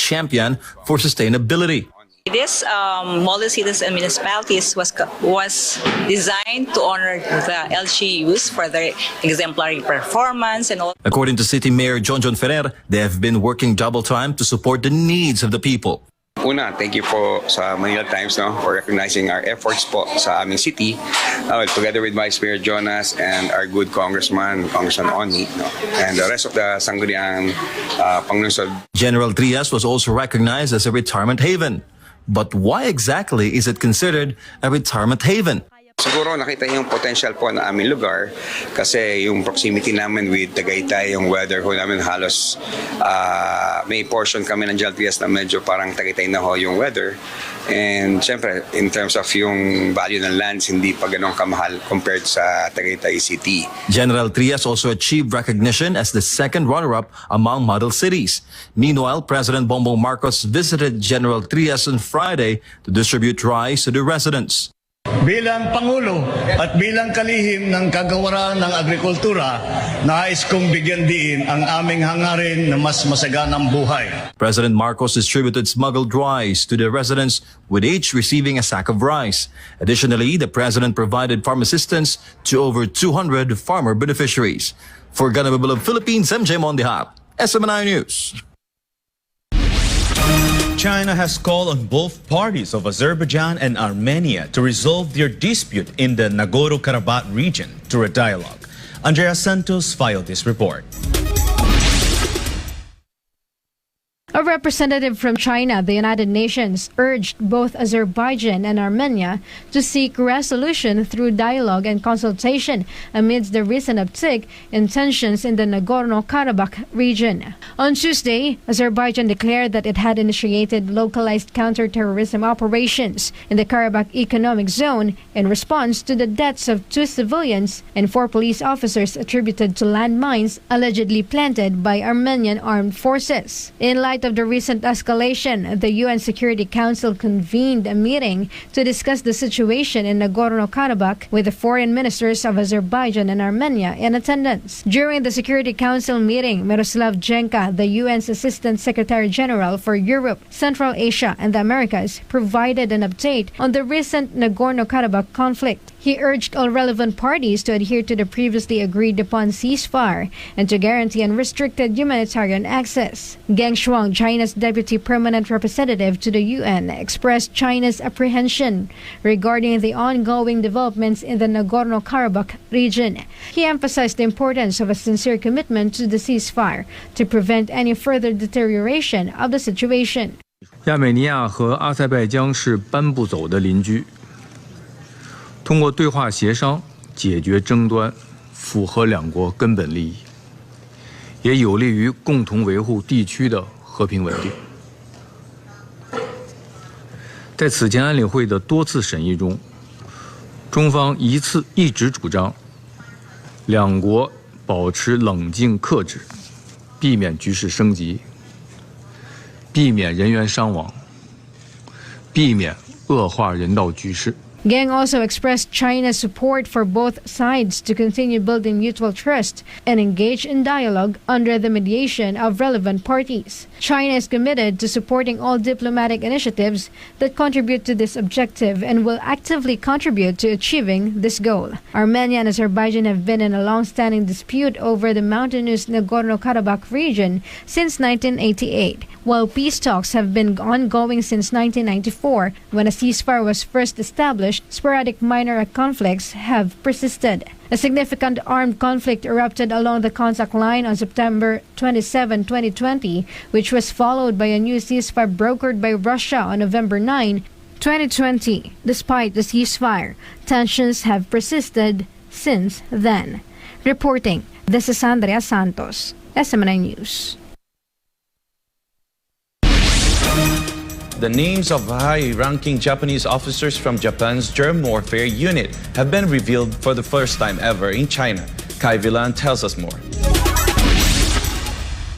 champion for sustainability. This model cities and municipalities was designed to honor the LGUs for their exemplary performance and all. According to City Mayor John Ferrer, they have been working double time to support the needs of the people. Una, thank you po sa Manila Times for recognizing our efforts po sa aming city, together with Vice Mayor Jonas and our good Congressman Oni, and the rest of the Sangguniang Panglungsod. General Trias was also recognized as a retirement haven. But why exactly is it considered a retirement haven? Siguro nakita yung potential po na aming lugar kasi yung proximity namin with Tagaytay, yung weather ho namin halos may portion kami ng General Trias na medyo parang Tagaytay na ho yung weather. And syempre, in terms of yung value ng lands, hindi pa ganun kamahal compared sa Tagaytay City. General Trias also achieved recognition as the second runner-up among model cities. Meanwhile, President Bongbong Marcos visited General Trias on Friday to distribute rice to the residents. Bilang Pangulo at bilang kalihim ng kagawaran ng agrikultura, nais kong bigyan diin ang aming hangarin na mas masaganang buhay. President Marcos distributed smuggled rice to the residents, with each receiving a sack of rice. Additionally, the President provided farm assistance to over 200 farmer beneficiaries. For Ganababal of Philippines, MJ Mondihap, SMNI News. China has called on both parties of Azerbaijan and Armenia to resolve their dispute in the Nagorno-Karabakh region through a dialogue. Andrea Santos filed this report. A representative from China, the United Nations, urged both Azerbaijan and Armenia to seek resolution through dialogue and consultation amidst the recent uptick in tensions in the Nagorno-Karabakh region. On Tuesday, Azerbaijan declared that it had initiated localized counter-terrorism operations in the Karabakh Economic Zone in response to the deaths of 2 civilians and 4 police officers attributed to landmines allegedly planted by Armenian armed forces. In light of the recent escalation, the UN Security Council convened a meeting to discuss the situation in Nagorno-Karabakh with the foreign ministers of Azerbaijan and Armenia in attendance. During the Security Council meeting, Miroslav Jenka, the UN's Assistant Secretary General for Europe, Central Asia and the Americas, provided an update on the recent Nagorno-Karabakh conflict. He urged all relevant parties to adhere to the previously agreed upon ceasefire and to guarantee unrestricted humanitarian access. Geng Shuang, China's deputy permanent representative to the UN, expressed China's apprehension regarding the ongoing developments in the Nagorno-Karabakh region. He emphasized the importance of a sincere commitment to the ceasefire to prevent any further deterioration of the situation. 亚美尼亚和阿塞拜疆是搬不走的邻居。通过对话协商解决争端，符合两国根本利益，也有利于共同维护地区的和平稳定。在此前安理会的多次审议中，中方一直主张两国保持冷静克制，避免局势升级，避免人员伤亡，避免恶化人道局势。 Geng also expressed China's support for both sides to continue building mutual trust and engage in dialogue under the mediation of relevant parties. China is committed to supporting all diplomatic initiatives that contribute to this objective and will actively contribute to achieving this goal. Armenia and Azerbaijan have been in a long-standing dispute over the mountainous Nagorno-Karabakh region since 1988, while peace talks have been ongoing since 1994, when a ceasefire was first established. Sporadic minor conflicts have persisted. A significant armed conflict erupted along the contact line on September 27, 2020, which was followed by a new ceasefire brokered by Russia on November 9, 2020. Despite the ceasefire, tensions have persisted since then. Reporting, this is Andrea Santos, SMNI News. The names of high-ranking Japanese officers from Japan's germ warfare unit have been revealed for the first time ever in China. Kai Villan tells us more.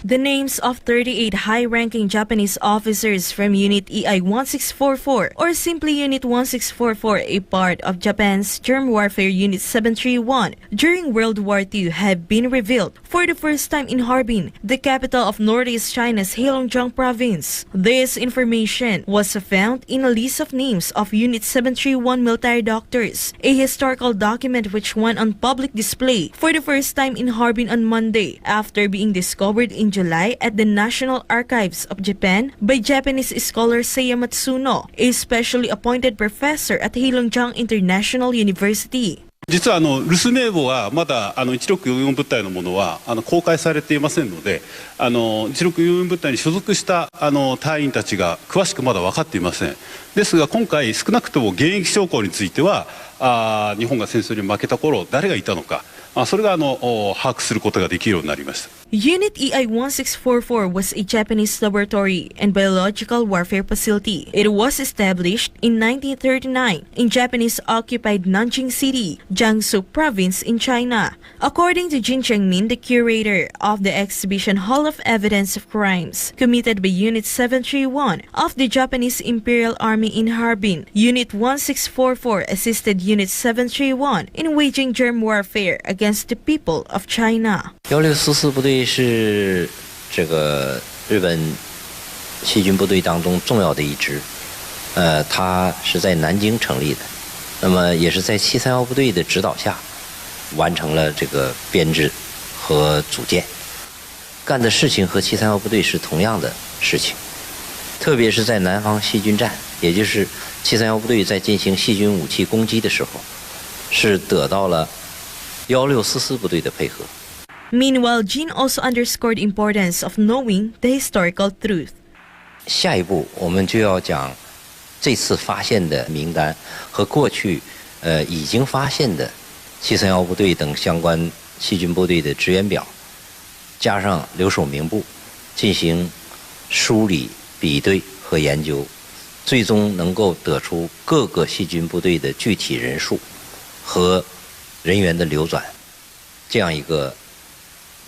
The names of 38 high-ranking Japanese officers from Unit EI-1644, or simply Unit 1644, a part of Japan's Germ Warfare Unit 731, during World War II have been revealed for the first time in Harbin, the capital of Northeast China's Heilongjiang province. This information was found in a list of names of Unit 731 military doctors, a historical document which went on public display for the first time in Harbin on Monday, after being discovered in July at the National Archives of Japan by Japanese scholar Seiya Matsuno, a specially appointed professor at Heilongjiang International University. 実は留守名簿はまだ1644部隊のものは公開されていませんので、1644部隊に所属した隊員たちが詳しくまだ分かっていません。ですが今回少なくとも現役将校については日本が戦争に負けた頃誰がいたのか、それが把握することができるようになりました。 Unit EI-1644 was a Japanese laboratory and biological warfare facility. It was established in 1939 in Japanese-occupied Nanjing City, Jiangsu Province in China. According to Jin Changmin, the curator of the exhibition Hall of Evidence of Crimes committed by Unit 731 of the Japanese Imperial Army in Harbin, Unit 1644 assisted Unit 731 in waging germ warfare against the people of China. 1644部队是这个日本细菌部队当中重要的一支，它是在南京成立的，那么也是在731部队的指导下完成了这个编制和组建，干的事情和731部队是同样的事情，特别是在南方细菌战，也就是731部队在进行细菌武器攻击的时候，是得到了1644部队的配合。 Meanwhile, Jin also underscored the importance of knowing the historical truth. 下一步我们就要讲这次发现的名单和过去已经发现的731部队等相关细菌部队的职员表，加上留守名簿，进行梳理、比对和研究，最终能够得出各个细菌部队的具体人数和人员的流转，这样一个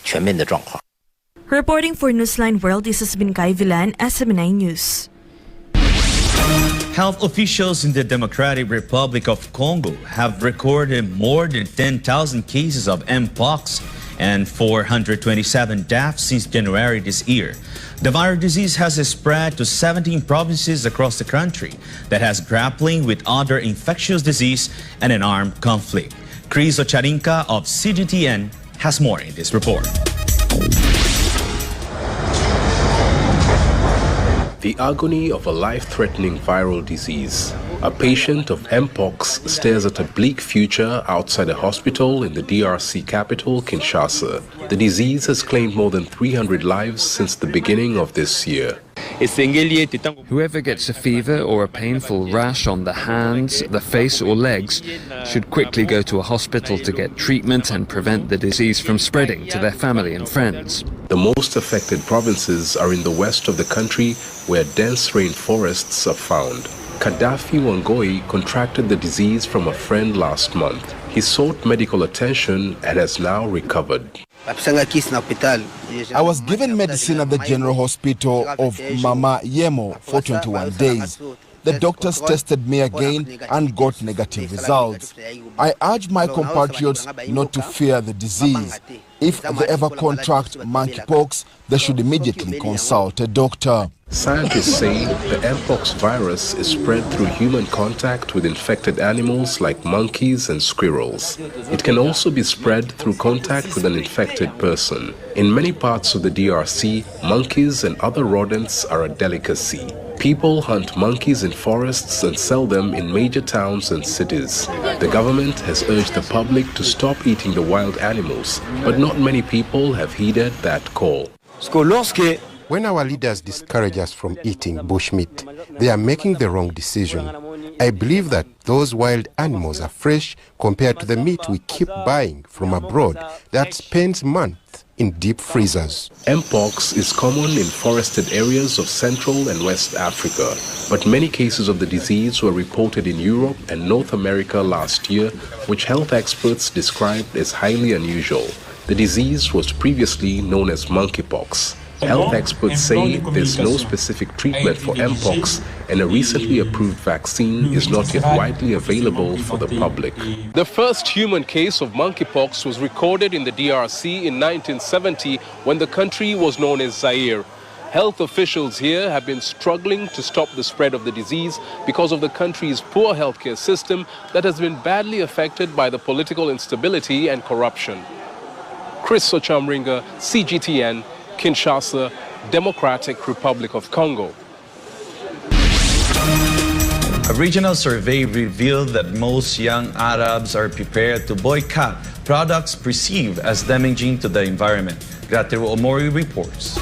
全面的状况。 Reporting for Newsline World, this has been Kai Villan, SMNI News. Health officials in the Democratic Republic of Congo have recorded more than 10,000 cases of Mpox and 427 deaths since January this year. The viral disease has spread to 17 provinces across the country that has grappling with other infectious disease and an armed conflict. Chris Ocharinka of CGTN has more in this report. The agony of a life-threatening viral disease. A patient of Mpox stares at a bleak future outside a hospital in the DRC capital, Kinshasa. The disease has claimed more than 300 lives since the beginning of this year. Whoever gets a fever or a painful rash on the hands, the face or legs should quickly go to a hospital to get treatment and prevent the disease from spreading to their family and friends. The most affected provinces are in the west of the country, where dense rainforests are found. Gaddafi Wangoi contracted the disease from a friend last month. He sought medical attention and has now recovered. I was given medicine at the General Hospital of Mama Yemo for 21 days. The doctors tested me again and got negative results. I urge my compatriots not to fear the disease. If they ever contract monkeypox, they should immediately consult a doctor. Scientists say the Mpox virus is spread through human contact with infected animals like monkeys and squirrels. It can also be spread through contact with an infected person. In many parts of the DRC, monkeys and other rodents are a delicacy. People hunt monkeys in forests and sell them in major towns and cities. The government has urged the public to stop eating the wild animals, but not many people have heeded that call. When our leaders discourage us from eating bushmeat, they are making the wrong decision. I believe that those wild animals are fresh compared to the meat we keep buying from abroad that spends months in deep freezers. Mpox is common in forested areas of Central and West Africa, but many cases of the disease were reported in Europe and North America last year, which health experts described as highly unusual. The disease was previously known as monkeypox. Health experts say there's no specific treatment for Mpox, and a recently approved vaccine is not yet widely available for the public. The first human case of monkeypox was recorded in the DRC in 1970 when the country was known as Zaire. Health officials here have been struggling to stop the spread of the disease because of the country's poor healthcare system that has been badly affected by the political instability and corruption. Chris Ochamringa, CGTN, Kinshasa, Democratic Republic of Congo. A regional survey revealed that most young Arabs are prepared to boycott products perceived as damaging to the environment. Gratero Omori reports.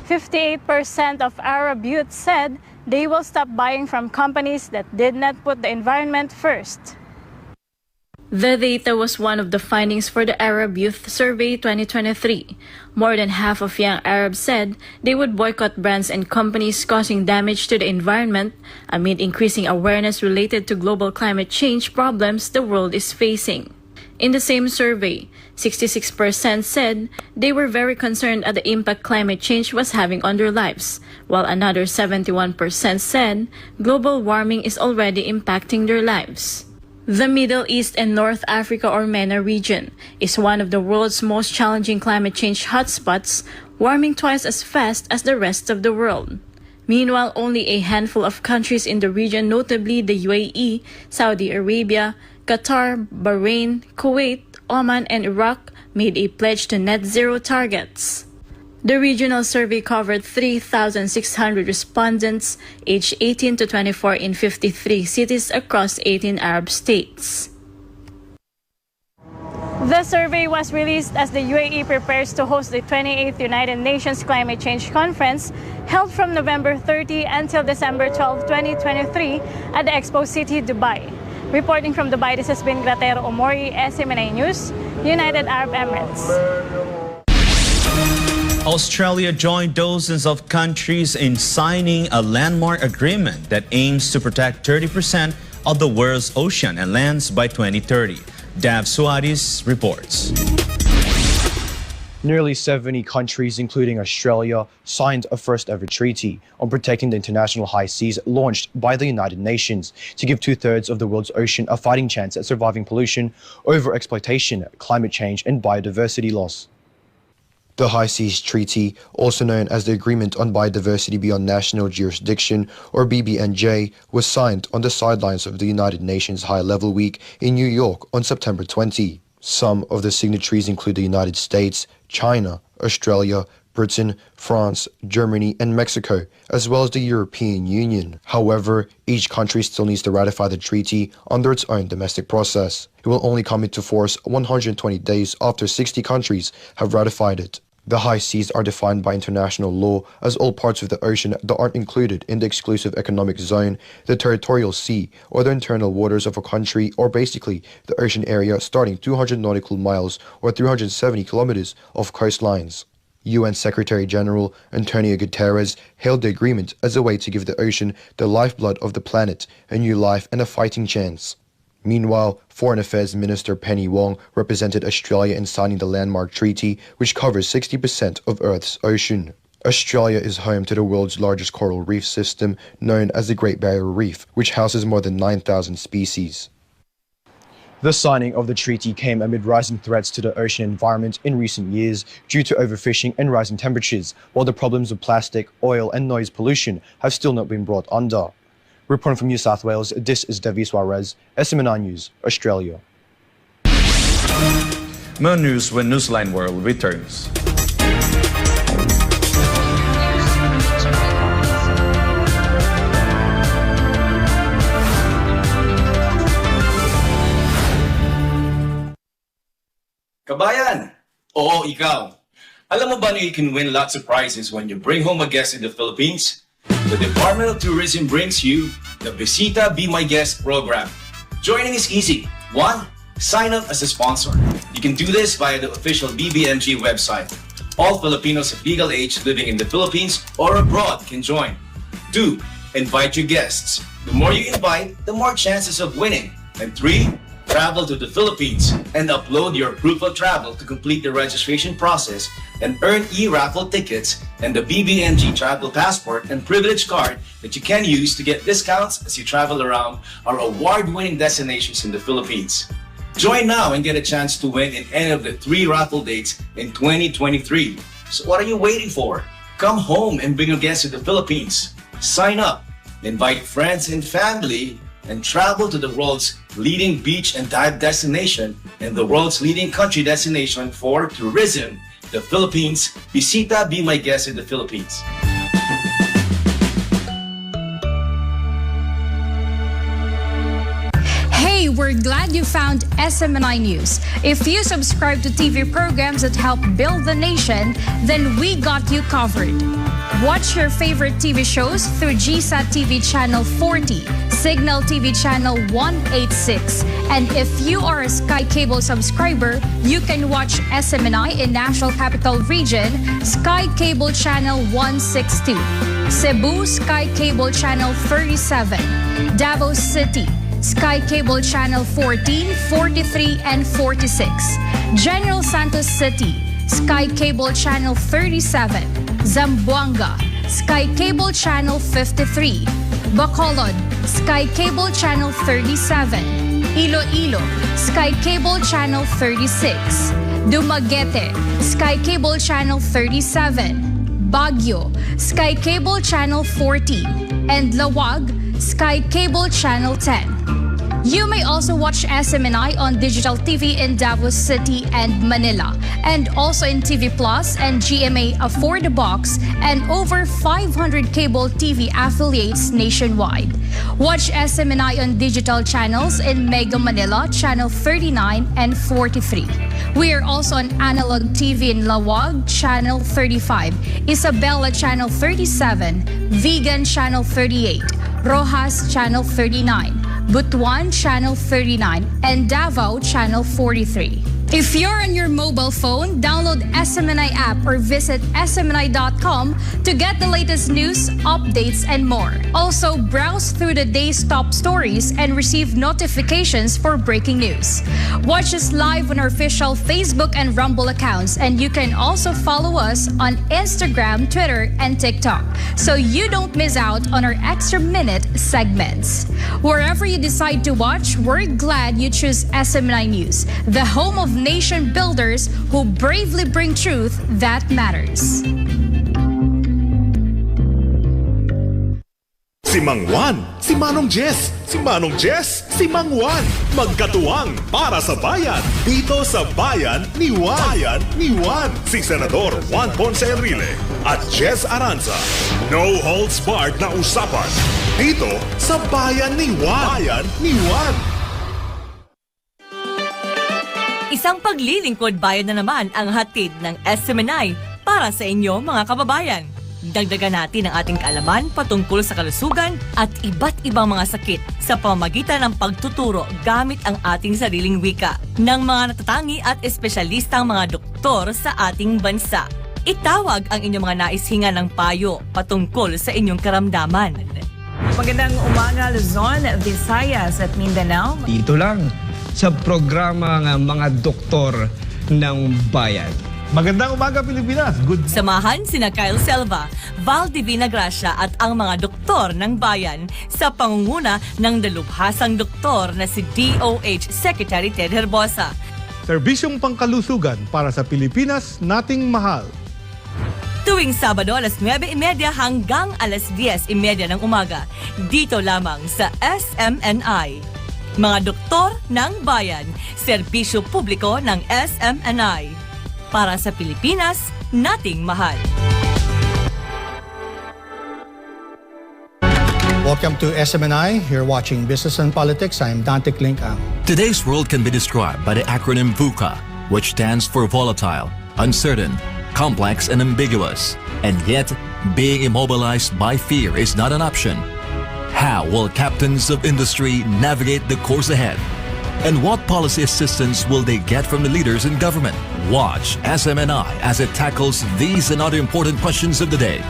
58% of Arab youth said they will stop buying from companies that did not put the environment first. The data was one of the findings for the Arab Youth Survey 2023. More than half of young Arabs said they would boycott brands and companies causing damage to the environment amid increasing awareness related to global climate change problems the world is facing. In the same survey, 66% said they were very concerned at the impact climate change was having on their lives, while another 71% said global warming is already impacting their lives. The Middle East and North Africa or MENA region is one of the world's most challenging climate change hotspots, warming twice as fast as the rest of the world. Meanwhile, only a handful of countries in the region, notably the UAE, Saudi Arabia, Qatar, Bahrain, Kuwait, Oman, and Iraq, made a pledge to net zero targets. The regional survey covered 3,600 respondents aged 18 to 24 in 53 cities across 18 Arab states. The survey was released as the UAE prepares to host the 28th United Nations Climate Change Conference held from November 30 until December 12, 2023 at the Expo City, Dubai. Reporting from Dubai, this has been Gratero Omori, SMNI News, United Arab Emirates. Australia joined dozens of countries in signing a landmark agreement that aims to protect 30% of the world's ocean and lands by 2030. Dav Suarez reports. Nearly 70 countries, including Australia, signed a first-ever treaty on protecting the international high seas launched by the United Nations to give two-thirds of the world's ocean a fighting chance at surviving pollution, overexploitation, climate change, and biodiversity loss. The High Seas Treaty, also known as the Agreement on Biodiversity Beyond National Jurisdiction, or BBNJ, was signed on the sidelines of the United Nations High-Level Week in New York on September 20. Some of the signatories include the United States, China, Australia, Britain, France, Germany, and Mexico, as well as the European Union. However, each country still needs to ratify the treaty under its own domestic process. It will only come into force 120 days after 60 countries have ratified it. The high seas are defined by international law as all parts of the ocean that aren't included in the exclusive economic zone, the territorial sea, or the internal waters of a country, or basically the ocean area starting 200 nautical miles or 370 kilometers off coastlines. UN Secretary General Antonio Guterres hailed the agreement as a way to give the ocean, the lifeblood of the planet, a new life and a fighting chance. Meanwhile, Foreign Affairs Minister Penny Wong represented Australia in signing the landmark treaty, which covers 60% of Earth's ocean. Australia is home to the world's largest coral reef system, known as the Great Barrier Reef, which houses more than 9,000 species. The signing of the treaty came amid rising threats to the ocean environment in recent years due to overfishing and rising temperatures, while the problems of plastic, oil, and noise pollution have still not been brought under. Reporting from New South Wales, this is David Suarez, SMNI News, Australia. More news when Newsline World returns. Kabayan! Oo, ikaw. Alam mo ba na you can win lots of prizes when you bring home a guest in the Philippines? The Department of Tourism brings you the Visita Be My Guest program. Joining is easy. 1. Sign up as a sponsor. You can do this via the official BBMG website. All Filipinos of legal age living in the Philippines or abroad can join. 2. Invite your guests. The more you invite, the more chances of winning. And 3. travel to the Philippines and upload your proof of travel to complete the registration process and earn e-raffle tickets and the BBMG travel passport and privilege card that you can use to get discounts as you travel around our award-winning destinations in the Philippines. Join now and get a chance to win in any of the 3 raffle dates in 2023. So what are you waiting for? Come home and bring your guests to the Philippines. Sign up, invite friends and family, and travel to the world's leading beach and dive destination and the world's leading country destination for tourism, the Philippines. Bisita, be my guest in the Philippines. Hey, we're glad you found SMNI News. If you subscribe to TV programs that help build the nation, then we got you covered. Watch your favorite TV shows through GSAT TV Channel 40, Cignal TV Channel 186. And if you are a Sky Cable subscriber, you can watch SMNI in National Capital Region, Sky Cable Channel 162, Cebu, Sky Cable Channel 37, Davao City, Sky Cable Channel 14, 43, and 46, General Santos City, Sky Cable Channel 37, Zamboanga, Sky Cable Channel 53, Bacolod, Sky Cable Channel 37, Iloilo, Sky Cable Channel 36, Dumaguete, Sky Cable Channel 37, Baguio, Sky Cable Channel 14, and Laoag, Sky Cable Channel 10. You may also watch SMNI on digital TV in Davao City and Manila, and also in TV Plus and GMA Afford the Box, and over 500 cable TV affiliates nationwide. Watch SMNI on digital channels in Mega Manila, Channel 39 and 43. We are also on analog TV in Laoag, Channel 35, Isabela, Channel 37, Vigan, Channel 38, Roxas, Channel 39, Butuan, Channel 39, and Davao, Channel 43. If you're on your mobile phone, download SMNI app or visit smni.com to get the latest news, updates, and more. Also, browse through the day's top stories and receive notifications for breaking news. Watch us live on our official Facebook and Rumble accounts, and you can also follow us on Instagram, Twitter, and TikTok, so you don't miss out on our extra minute segments. Wherever you decide to watch, we're glad you choose SMNI News, the home of nation builders who bravely bring truth that matters. Si Mang Juan, si Manong Jess, si Manong Jess, si Mang Juan. Magkatuwang para sa bayan. Dito sa Bayan ni Juan. Bayan ni Juan. Si Senador Juan Ponce Enrile at Jess Aranza. No holds barred na usapan. Dito sa Bayan ni Juan. Bayan ni Juan. Isang paglilingkod bayan na naman ang hatid ng SMNI para sa inyo mga kababayan. Dagdagan natin ang ating kaalaman patungkol sa kalusugan at iba't ibang mga sakit sa pamamagitan ng pagtuturo gamit ang ating sariling wika ng mga natatangi at espesyalistang mga doktor sa ating bansa. Itawag ang inyong mga naishingan ng payo patungkol sa inyong karamdaman. Magandang umaga Luzon, Visayas at Mindanao. Dito lang sa programa ng mga doktor ng bayan. Magandang umaga Pilipinas. Good. Samahan sina Kyle Selva, Val Divina Gracia at ang mga doktor ng bayan sa pangunguna ng dalubhasang doktor na si DOH Secretary Ted Herbosa. Serbisyong pangkalusugan para sa Pilipinas nating mahal. Tuwing Sabado alas 9:30 hanggang alas 10:30 ng umaga. Dito lamang sa SMNI. Mga doktor ng bayan, serbisyo publiko ng SMNI. Para sa Pilipinas, nating mahal. Welcome to SMNI. You're watching Business and Politics. I'm Dante Klinkang. Today's world can be described by the acronym VUCA, which stands for volatile, uncertain, complex, and ambiguous. And yet, being immobilized by fear is not an option. How will captains of industry navigate the course ahead? And what policy assistance will they get from the leaders in government? Watch SMNI as it tackles these and other important questions of the day.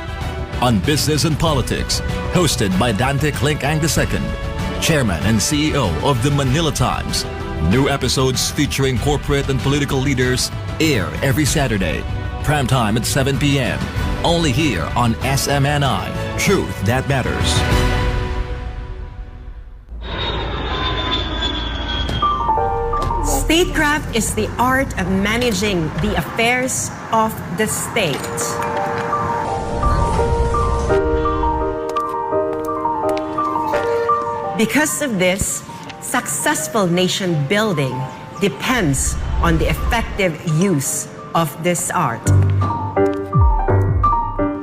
On Business and Politics, hosted by Dante Klinkang II, Chairman and CEO of the Manila Times, New episodes featuring corporate and political leaders air every Saturday. Prime time at 7 p.m. Only here on SMNI. Truth that matters. Statecraft is the art of managing the affairs of the state. Because of this, successful nation building depends on the effective use of this art.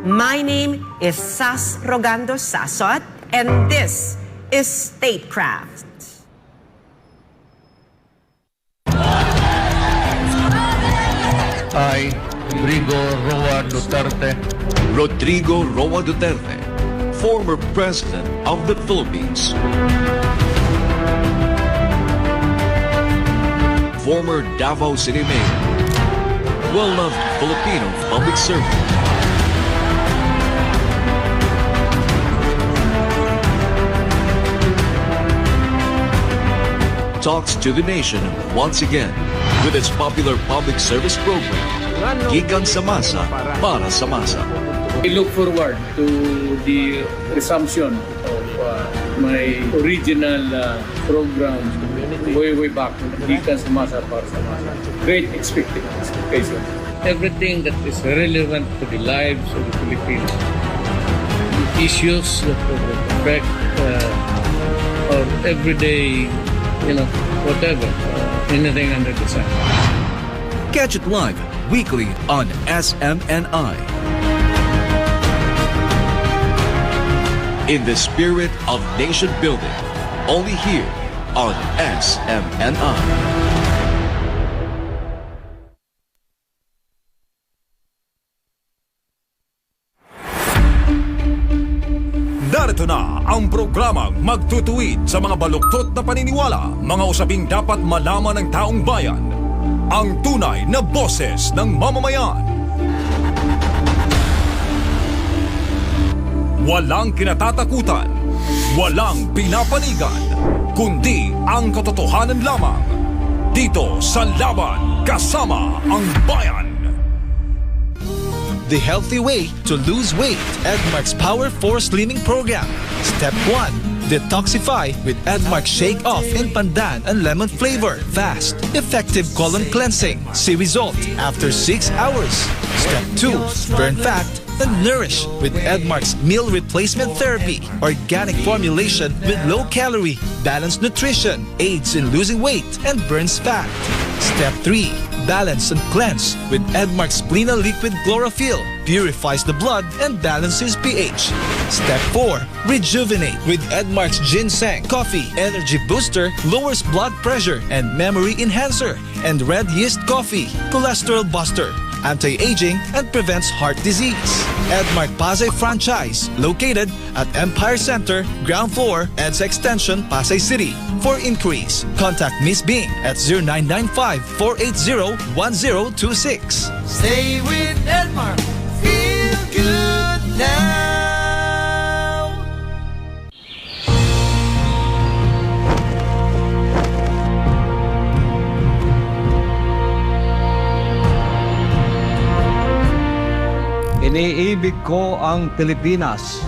My name is Sas Rogando Sasot, and this is Statecraft. I, Rodrigo Roa Duterte, former President of the Philippines, former Davao City Mayor, well-loved Filipino public servant, talks to the nation once again with its popular public service program, Vigan sa Masa para sa Masa. I look forward to the resumption of my original program way back, Vigan sa Masa para sa Masa. Great expectation. Everything that is relevant to the lives of the Filipinos, issues that will affect our everyday, whatever, anything under the sun. Catch it live weekly on SMNI. In the spirit of nation building, only here on SMNI. Narito na ang programang magtutuwid sa mga baluktot na paniniwala, mga usaping dapat malaman ng taong bayan. Ang tunay na boses ng mamamayan. Walang kinatatakutan, walang pinapanigan, kundi ang katotohanan lamang. Dito sa Laban, kasama ang bayan. The healthy way to lose weight. Edmark's Power 4 Slimming Program. Step 1. Detoxify with Edmark Shake Off in Pandan and Lemon Flavor. Fast, effective colon cleansing. See result after 6 hours. Step 2. Burn fat and nourish with Edmark's Meal Replacement Therapy. Organic formulation with low calorie, balanced nutrition, aids in losing weight and burns fat. Step 3. Balance and cleanse with Edmark's Splena Liquid Chlorophyll. Purifies the blood and balances pH. Step 4. Rejuvenate with Edmark's Ginseng Coffee. Energy Booster lowers blood pressure and memory enhancer. And Red Yeast Coffee. Cholesterol Buster. Anti-aging and prevents heart disease. Edmark Pasay franchise located at Empire Center, ground floor, EDSA Extension, Pasay City. For inquiries, contact Miss Bing at 0995-480-1026. Stay with Edmark. Feel good now. Iniibig ko ang Pilipinas.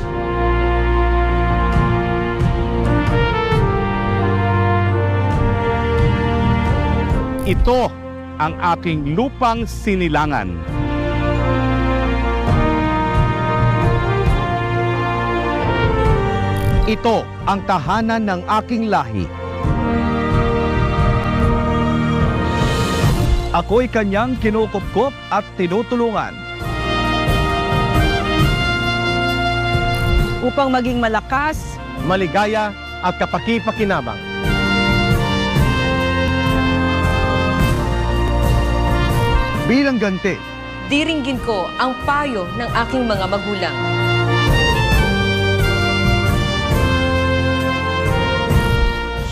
Ito ang aking lupang sinilangan. Ito ang tahanan ng aking lahi. Ako'y kanyang kinukupkop at tinutulungan. Upang maging malakas, maligaya at kapaki-pakinabang. Bilang ganti, diringgin ko ang payo ng aking mga magulang.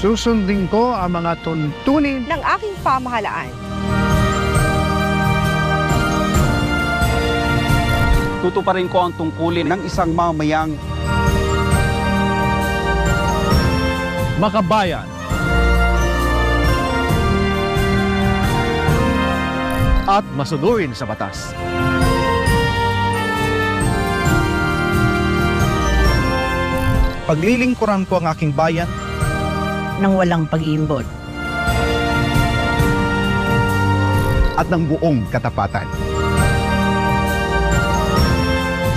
Susundin ko ang mga tuntunin ng aking pamahalaan. Tutuparin ko ang tungkulin ng isang mamayang makabayan. at masunurin sa batas. Paglilingkuran ko ang aking bayan nang walang pag-iimbot at ng buong katapatan.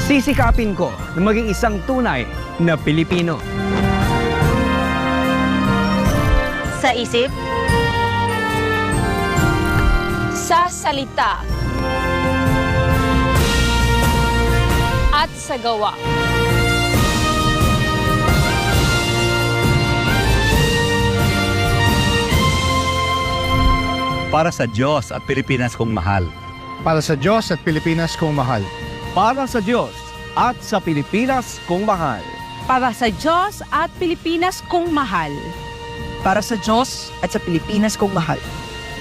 Sisikapin ko na maging isang tunay na Pilipino. Sa isip, sa salita, at sa gawa. Para sa Diyos at Pilipinas kong mahal. Para sa Diyos at Pilipinas kong mahal. Para sa Diyos at sa Pilipinas kong mahal. para sa Diyos at Pilipinas kong mahal. Para sa Diyos at sa Pilipinas kong mahal.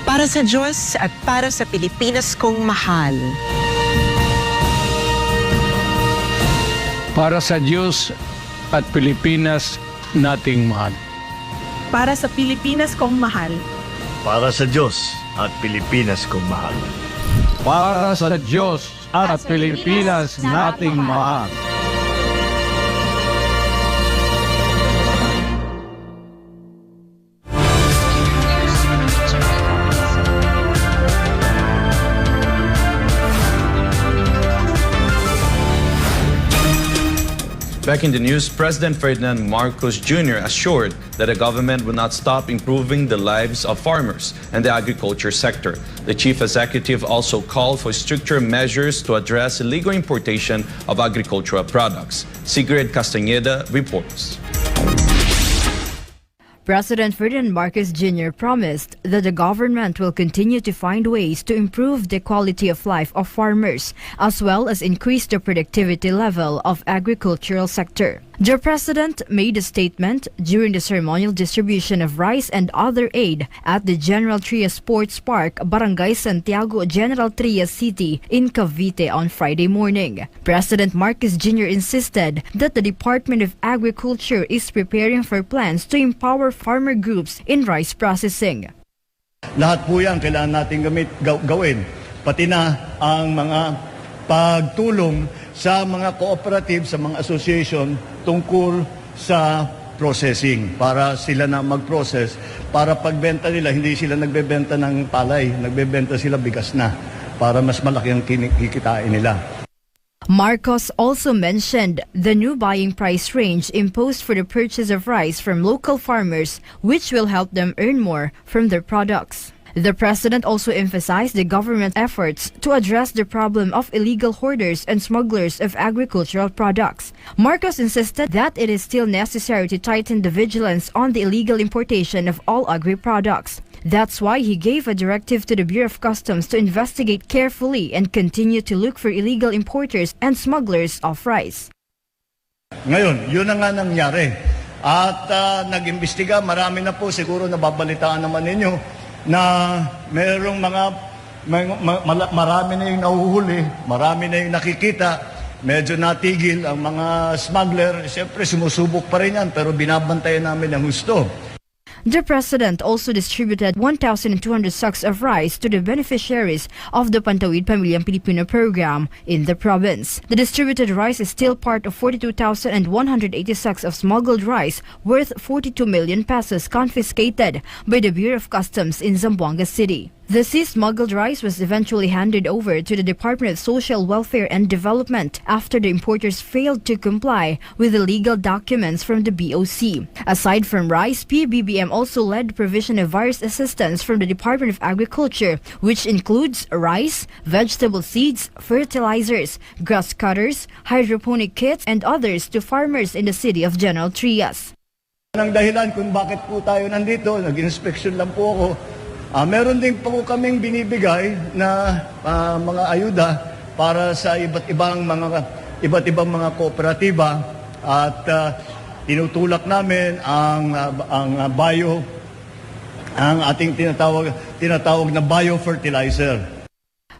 Para sa Diyos at para sa Pilipinas kong mahal. Para sa Diyos at Pilipinas nating mahal. Para sa Pilipinas kong mahal. Para sa Diyos at Pilipinas kong mahal. Para sa Diyos at Pilipinas nating mahal. Back in the news, President Ferdinand Marcos Jr. assured that the government will not stop improving the lives of farmers and the agriculture sector. The chief executive also called for stricter measures to address illegal importation of agricultural products. Sigrid Castañeda reports. President Ferdinand Marcos Jr. promised that the government will continue to find ways to improve the quality of life of farmers, as well as increase the productivity level of agricultural sector. The president made a statement during the ceremonial distribution of rice and other aid at the General Trias Sports Park, Barangay Santiago, General Trias City in Cavite on Friday morning. President Marcos Jr. insisted that the Department of Agriculture is preparing for plans to empower farmer groups in rice processing. Lahat po yan kailangan natin gawin, pati na ang mga pagtulong sa mga cooperative, sa mga association tungkol sa processing para sila na mag-process, para pagbenta nila, hindi sila nagbebenta ng palay, nagbebenta sila bigas na para mas malaki ang kikitain nila. Marcos also mentioned the new buying price range imposed for the purchase of rice from local farmers, which will help them earn more from their products. The president also emphasized the government's efforts to address the problem of illegal hoarders and smugglers of agricultural products. Marcos insisted that it is still necessary to tighten the vigilance on the illegal importation of all agri products. That's why he gave a directive to the Bureau of Customs to investigate carefully and continue to look for illegal importers and smugglers of rice. Ngayon, yun na nga nangyari. At nag-imbestiga, marami na po siguro nababalitaan naman ninyo na mayroong marami na yung nahuhuli, marami na yung nakikita, medyo natigil ang mga smuggler. Siyempre, sumusubok pa rin yan, pero binabantayan namin ang husto. The president also distributed 1,200 sacks of rice to the beneficiaries of the Pantawid Pamilyang Pilipino program in the province. The distributed rice is still part of 42,180 sacks of smuggled rice worth 42 million pesos confiscated by the Bureau of Customs in Zamboanga City. The seized smuggled rice was eventually handed over to the Department of Social Welfare and Development after the importers failed to comply with the legal documents from the BOC. Aside from rice, PBBM also led the provision of various assistance from the Department of Agriculture, which includes rice, vegetable seeds, fertilizers, grass cutters, hydroponic kits, and others to farmers in the city of General Trias. Ang dahilan kung bakit po tayo nandito, nag-inspection lang po ako. Meron din po kaming binibigay na mga ayuda para sa iba't ibang mga kooperatiba at tinutulak namin ang ating tinatawag na biofertilizer.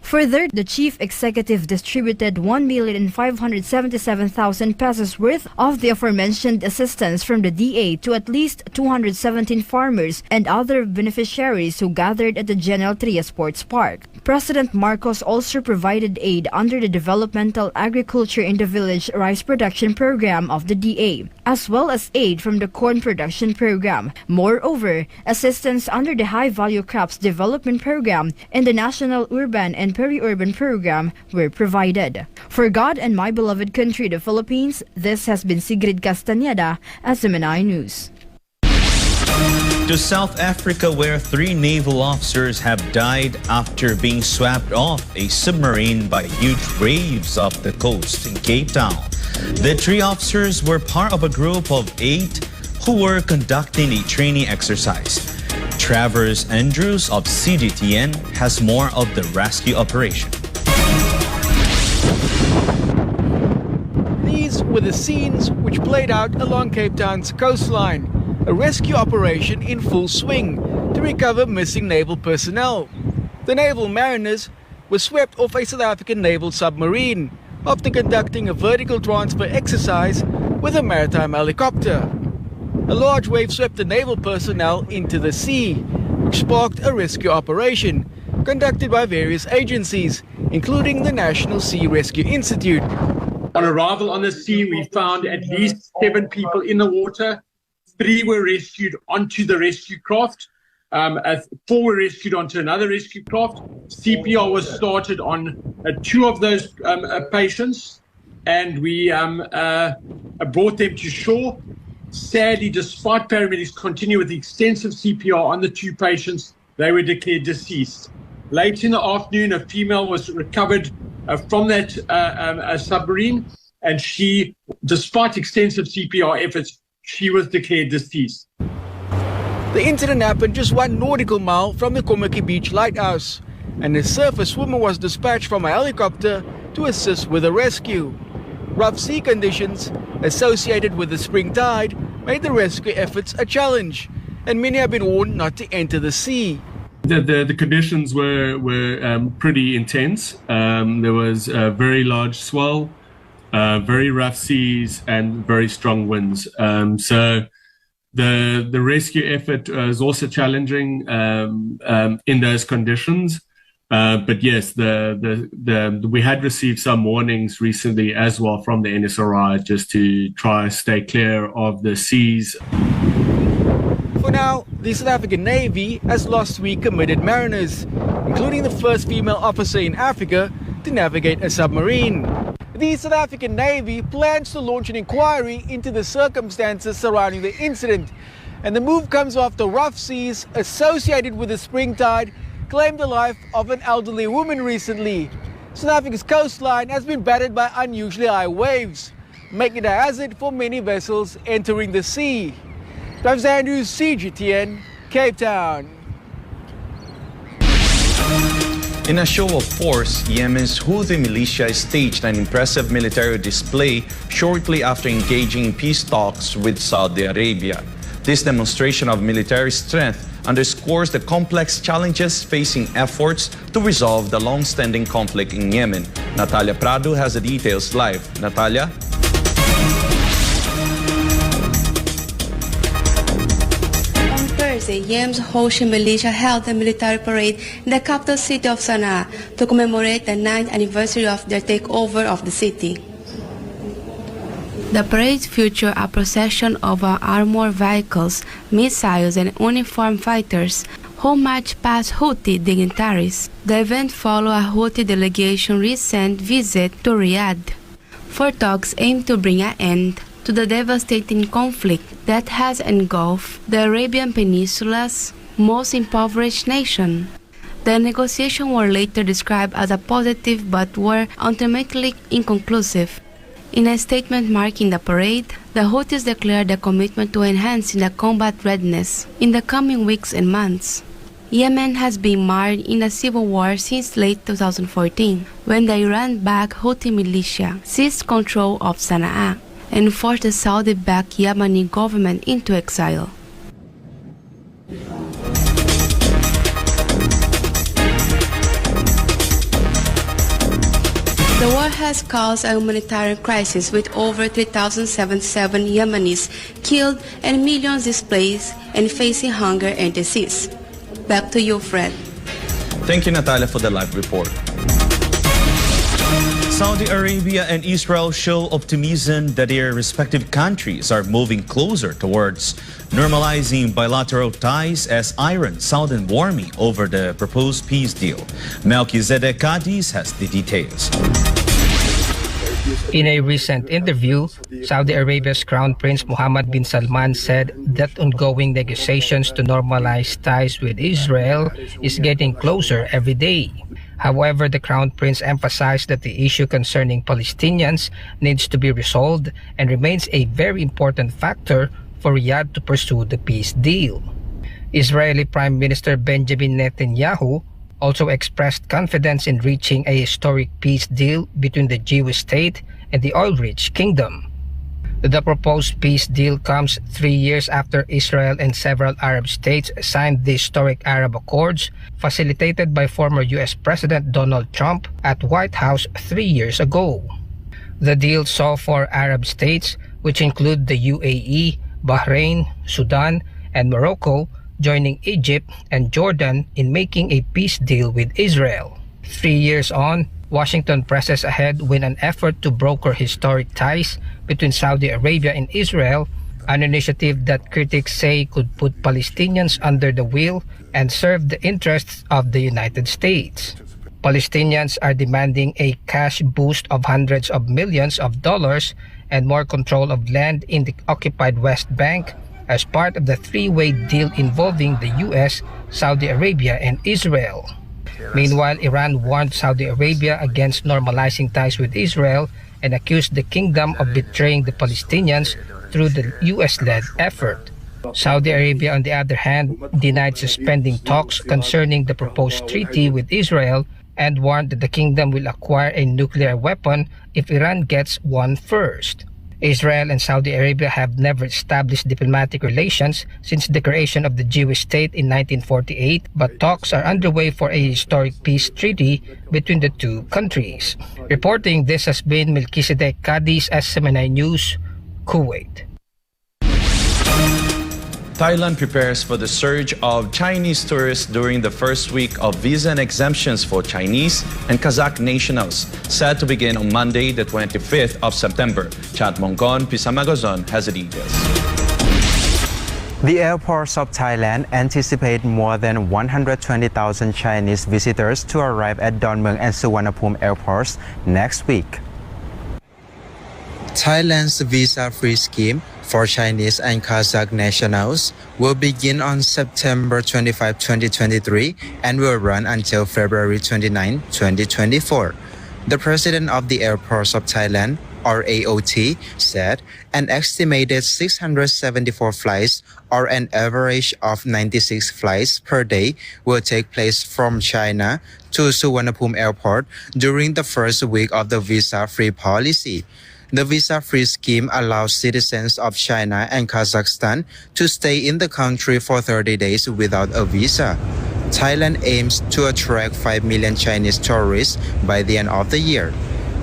Further, the chief executive distributed 1,577,000 pesos worth of the aforementioned assistance from the DA to at least 217 farmers and other beneficiaries who gathered at the General Trias Sports Park. President Marcos also provided aid under the Developmental Agriculture in the Village Rice Production Program of the DA, as well as aid from the Corn Production Program. Moreover, assistance under the High Value Crops Development Program and the National Urban and Peri-Urban Program were provided. For God and my beloved country, the Philippines, this has been Sigrid Castañeda, SMNI News. To South Africa, where 3 naval officers have died after being swept off a submarine by huge waves off the coast in Cape Town. The 3 officers were part of a group of 8 who were conducting a training exercise. Travers Andrews of CGTN has more of the rescue operation. These were the scenes which played out along Cape Town's coastline. A rescue operation in full swing to recover missing naval personnel. The naval mariners were swept off a South African naval submarine after conducting a vertical transfer exercise with a maritime helicopter. A large wave swept the naval personnel into the sea, which sparked a rescue operation conducted by various agencies, including the National Sea Rescue Institute. On arrival on the scene, we found at least 7 people in the water. 3 were rescued onto the rescue craft. 4 were rescued onto another rescue craft. CPR was started on 2 of those patients, and we brought them to shore. Sadly, despite paramedics continue with the extensive CPR on the 2 patients, they were declared deceased. Late in the afternoon, a female was recovered from that submarine, and she, despite extensive CPR efforts, she was declared deceased. The incident happened just 1 nautical mile from the Komaki Beach lighthouse, and a surface swimmer was dispatched from a helicopter to assist with the rescue. Rough sea conditions associated with the spring tide made the rescue efforts a challenge, and many have been warned not to enter the sea. The conditions were pretty intense. There was a very large swell, very rough seas, and very strong winds. So the rescue effort is also challenging in those conditions. But yes, we had received some warnings recently as well from the NSRI just to try stay clear of the seas. For now, the South African Navy has lost 3 committed mariners, including the first female officer in Africa to navigate a submarine. The South African Navy plans to launch an inquiry into the circumstances surrounding the incident, and the move comes after rough seas associated with the spring tide claimed the life of an elderly woman recently. South Africa's coastline has been battered by unusually high waves, making it a hazard for many vessels entering the sea. Travis Andrews, CGTN, Cape Town. In a show of force, Yemen's Houthi militia staged an impressive military display shortly after engaging in peace talks with Saudi Arabia. This demonstration of military strength underscores the complex challenges facing efforts to resolve the long-standing conflict in Yemen. Natalia Prado has the details live. Natalia? Thursday, Yemen's Houthi militia held a military parade in the capital city of Sana'a to commemorate the 9th anniversary of their takeover of the city. The parade featured a procession of armored vehicles, missiles, and uniformed fighters who marched past Houthi dignitaries. The event followed a Houthi delegation's recent visit to Riyadh, for talks aimed to bring an end to the devastating conflict that has engulfed the Arabian Peninsula's most impoverished nation. The negotiations were later described as a positive but were ultimately inconclusive. In a statement marking the parade, the Houthis declared their commitment to enhancing the combat readiness in the coming weeks and months. Yemen has been mired in a civil war since late 2014, when the Iran-backed Houthi militia seized control of Sana'a and forced the Saudi-backed Yemeni government into exile. has caused a humanitarian crisis with over 3,077 Yemenis killed and millions displaced and facing hunger and disease. Back to you, Fred. Thank you, Natalia, for the live report. Saudi Arabia and Israel show optimism that their respective countries are moving closer towards normalizing bilateral ties as Iran sounded warming over the proposed peace deal. Melchizedek Cadiz has the details. In a recent interview, Saudi Arabia's Crown Prince Mohammed bin Salman said that ongoing negotiations to normalize ties with Israel is getting closer every day. However, the Crown Prince emphasized that the issue concerning Palestinians needs to be resolved and remains a very important factor for Riyadh to pursue the peace deal. Israeli Prime Minister Benjamin Netanyahu also expressed confidence in reaching a historic peace deal between the Jewish state and the oil-rich kingdom. The proposed peace deal comes 3 years after Israel and several Arab states signed the historic Arab Accords, facilitated by former U.S. President Donald Trump at White House 3 years ago. The deal saw 4 Arab states, which include the UAE, Bahrain, Sudan, and Morocco, joining Egypt and Jordan in making a peace deal with Israel. 3 years on, Washington presses ahead with an effort to broker historic ties between Saudi Arabia and Israel, an initiative that critics say could put Palestinians under the wheel and serve the interests of the United States. Palestinians are demanding a cash boost of hundreds of millions of dollars and more control of land in the occupied West Bank as part of the three-way deal involving the US, Saudi Arabia, and Israel. Meanwhile, Iran warned Saudi Arabia against normalizing ties with Israel and accused the kingdom of betraying the Palestinians through the US-led effort. Saudi Arabia, on the other hand, denied suspending talks concerning the proposed treaty with Israel and warned that the kingdom will acquire a nuclear weapon if Iran gets one first. Israel and Saudi Arabia have never established diplomatic relations since the creation of the Jewish state in 1948, but talks are underway for a historic peace treaty between the two countries. Reporting this has been Melchizedek Cadiz, SMNI News, Kuwait. Thailand prepares for the surge of Chinese tourists during the first week of visa and exemptions for Chinese and Kazakh nationals, set to begin on Monday, the 25th of September. Chat Mongkon Pisamagozon has the details. The airports of Thailand anticipate more than 120,000 Chinese visitors to arrive at Dongmyeong and Suvarnabhumi airports next week. Thailand's visa-free scheme for Chinese and Kazakh nationals will begin on September 25, 2023 and will run until February 29, 2024. The president of the Airports of Thailand, RAOT, said an estimated 674 flights or an average of 96 flights per day will take place from China to Suvarnabhumi Airport during the first week of the visa-free policy. The visa-free scheme allows citizens of China and Kazakhstan to stay in the country for 30 days without a visa. Thailand aims to attract 5 million Chinese tourists by the end of the year.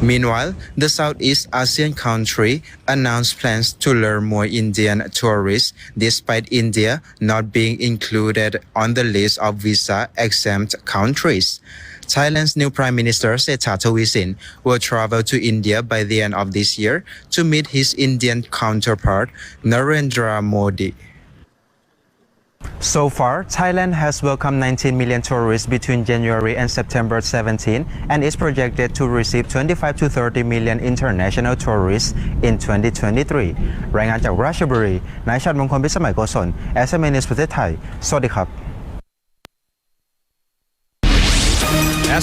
Meanwhile, the Southeast Asian country announced plans to lure more Indian tourists despite India not being included on the list of visa-exempt countries. Thailand's new Prime Minister Sethar Thavisin will travel to India by the end of this year to meet his Indian counterpart Narendra Modi. So far, Thailand has welcomed 19 million tourists between January and September 17 and is projected to receive 25 to 30 million international tourists in 2023. รายงานจากราชบุรี นายชัดมงคล พิสมัยโกศล SMNI News ประเทศไทย สวัสดีครับ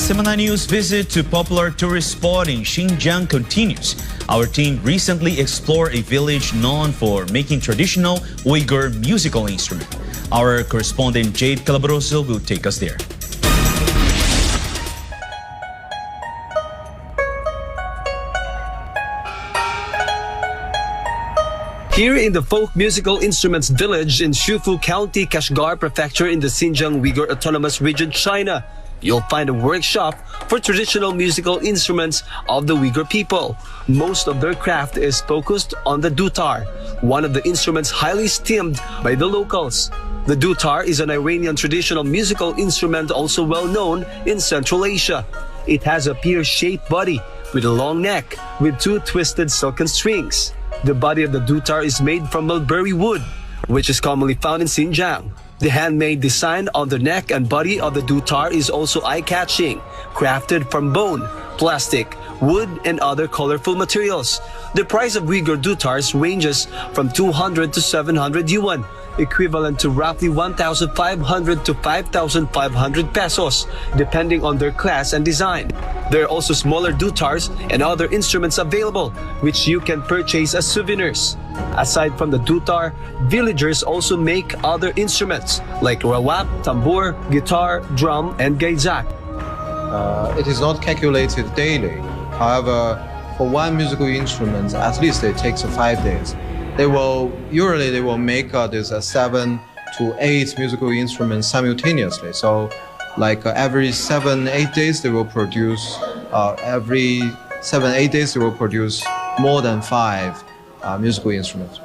SMNI News visit to popular tourist spot in Xinjiang continues. Our team recently explored a village known for making traditional Uyghur musical instrument. Our correspondent Jade Calabroso will take us there. Here in the folk musical instruments village in Shufu County, Kashgar Prefecture in the Xinjiang Uyghur Autonomous Region, China, you'll find a workshop for traditional musical instruments of the Uyghur people. Most of their craft is focused on the dutar, one of the instruments highly esteemed by the locals. The dutar is an Iranian traditional musical instrument also well known in Central Asia. It has a pear-shaped body with a long neck with two twisted silken strings. The body of the dutar is made from mulberry wood, which is commonly found in Xinjiang. The handmade design on the neck and body of the dutar is also eye-catching, crafted from bone, plastic, wood, and other colorful materials. The price of Uyghur dutars ranges from 200 to 700 yuan, equivalent to roughly 1,500 to 5,500 pesos, depending on their class and design. There are also smaller dutars and other instruments available, which you can purchase as souvenirs. Aside from the dutar, villagers also make other instruments like rawap, tambur, guitar, drum, and gaizak. It is not calculated daily. However, for one musical instrument, at least it takes 5 days. They will make this 7 to 8 musical instruments simultaneously. So, like every 7-8 days, they will produce. Every 7-8 days, they will produce more than 5 musical instruments.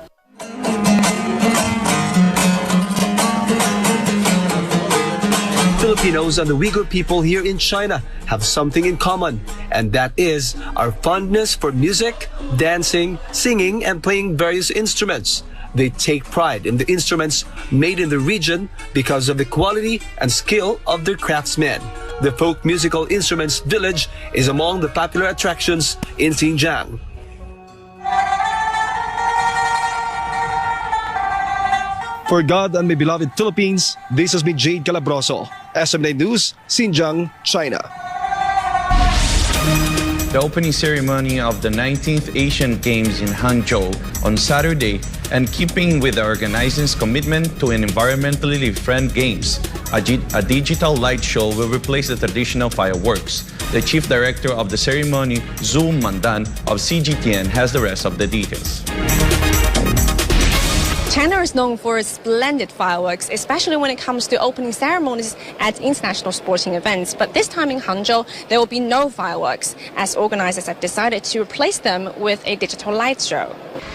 Filipinos and the Uyghur people here in China have something in common, and that is our fondness for music, dancing, singing, and playing various instruments. They take pride in the instruments made in the region because of the quality and skill of their craftsmen. The folk musical instruments village is among the popular attractions in Xinjiang. For God and my beloved Philippines, this has been Jade Calabroso, SMNI News, Xinjiang, China. The opening ceremony of the 19th Asian Games in Hangzhou on Saturday, and keeping with the organizing's commitment to an environmentally friendly games, a digital light show will replace the traditional fireworks. The chief director of the ceremony, Zhu Mandan of CGTN, has the rest of the details. China is known for its splendid fireworks, especially when it comes to opening ceremonies at international sporting events. But this time in Hangzhou, there will be no fireworks, as organizers have decided to replace them with a digital light show.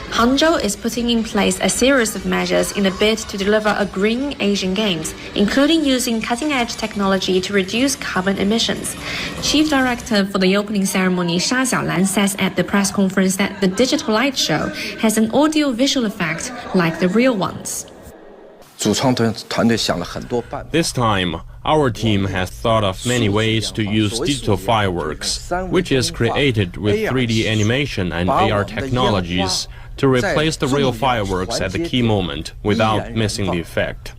Hangzhou is putting in place a series of measures in a bid to deliver a green Asian Games, including using cutting-edge technology to reduce carbon emissions. Chief Director for the opening ceremony, Sha Xiaolan, says at the press conference that the digital light show has an audio-visual effect like the real ones. This time, our team has thought of many ways to use digital fireworks, which is created with 3D animation and AR technologies to replace the real fireworks at the key moment without missing the effect.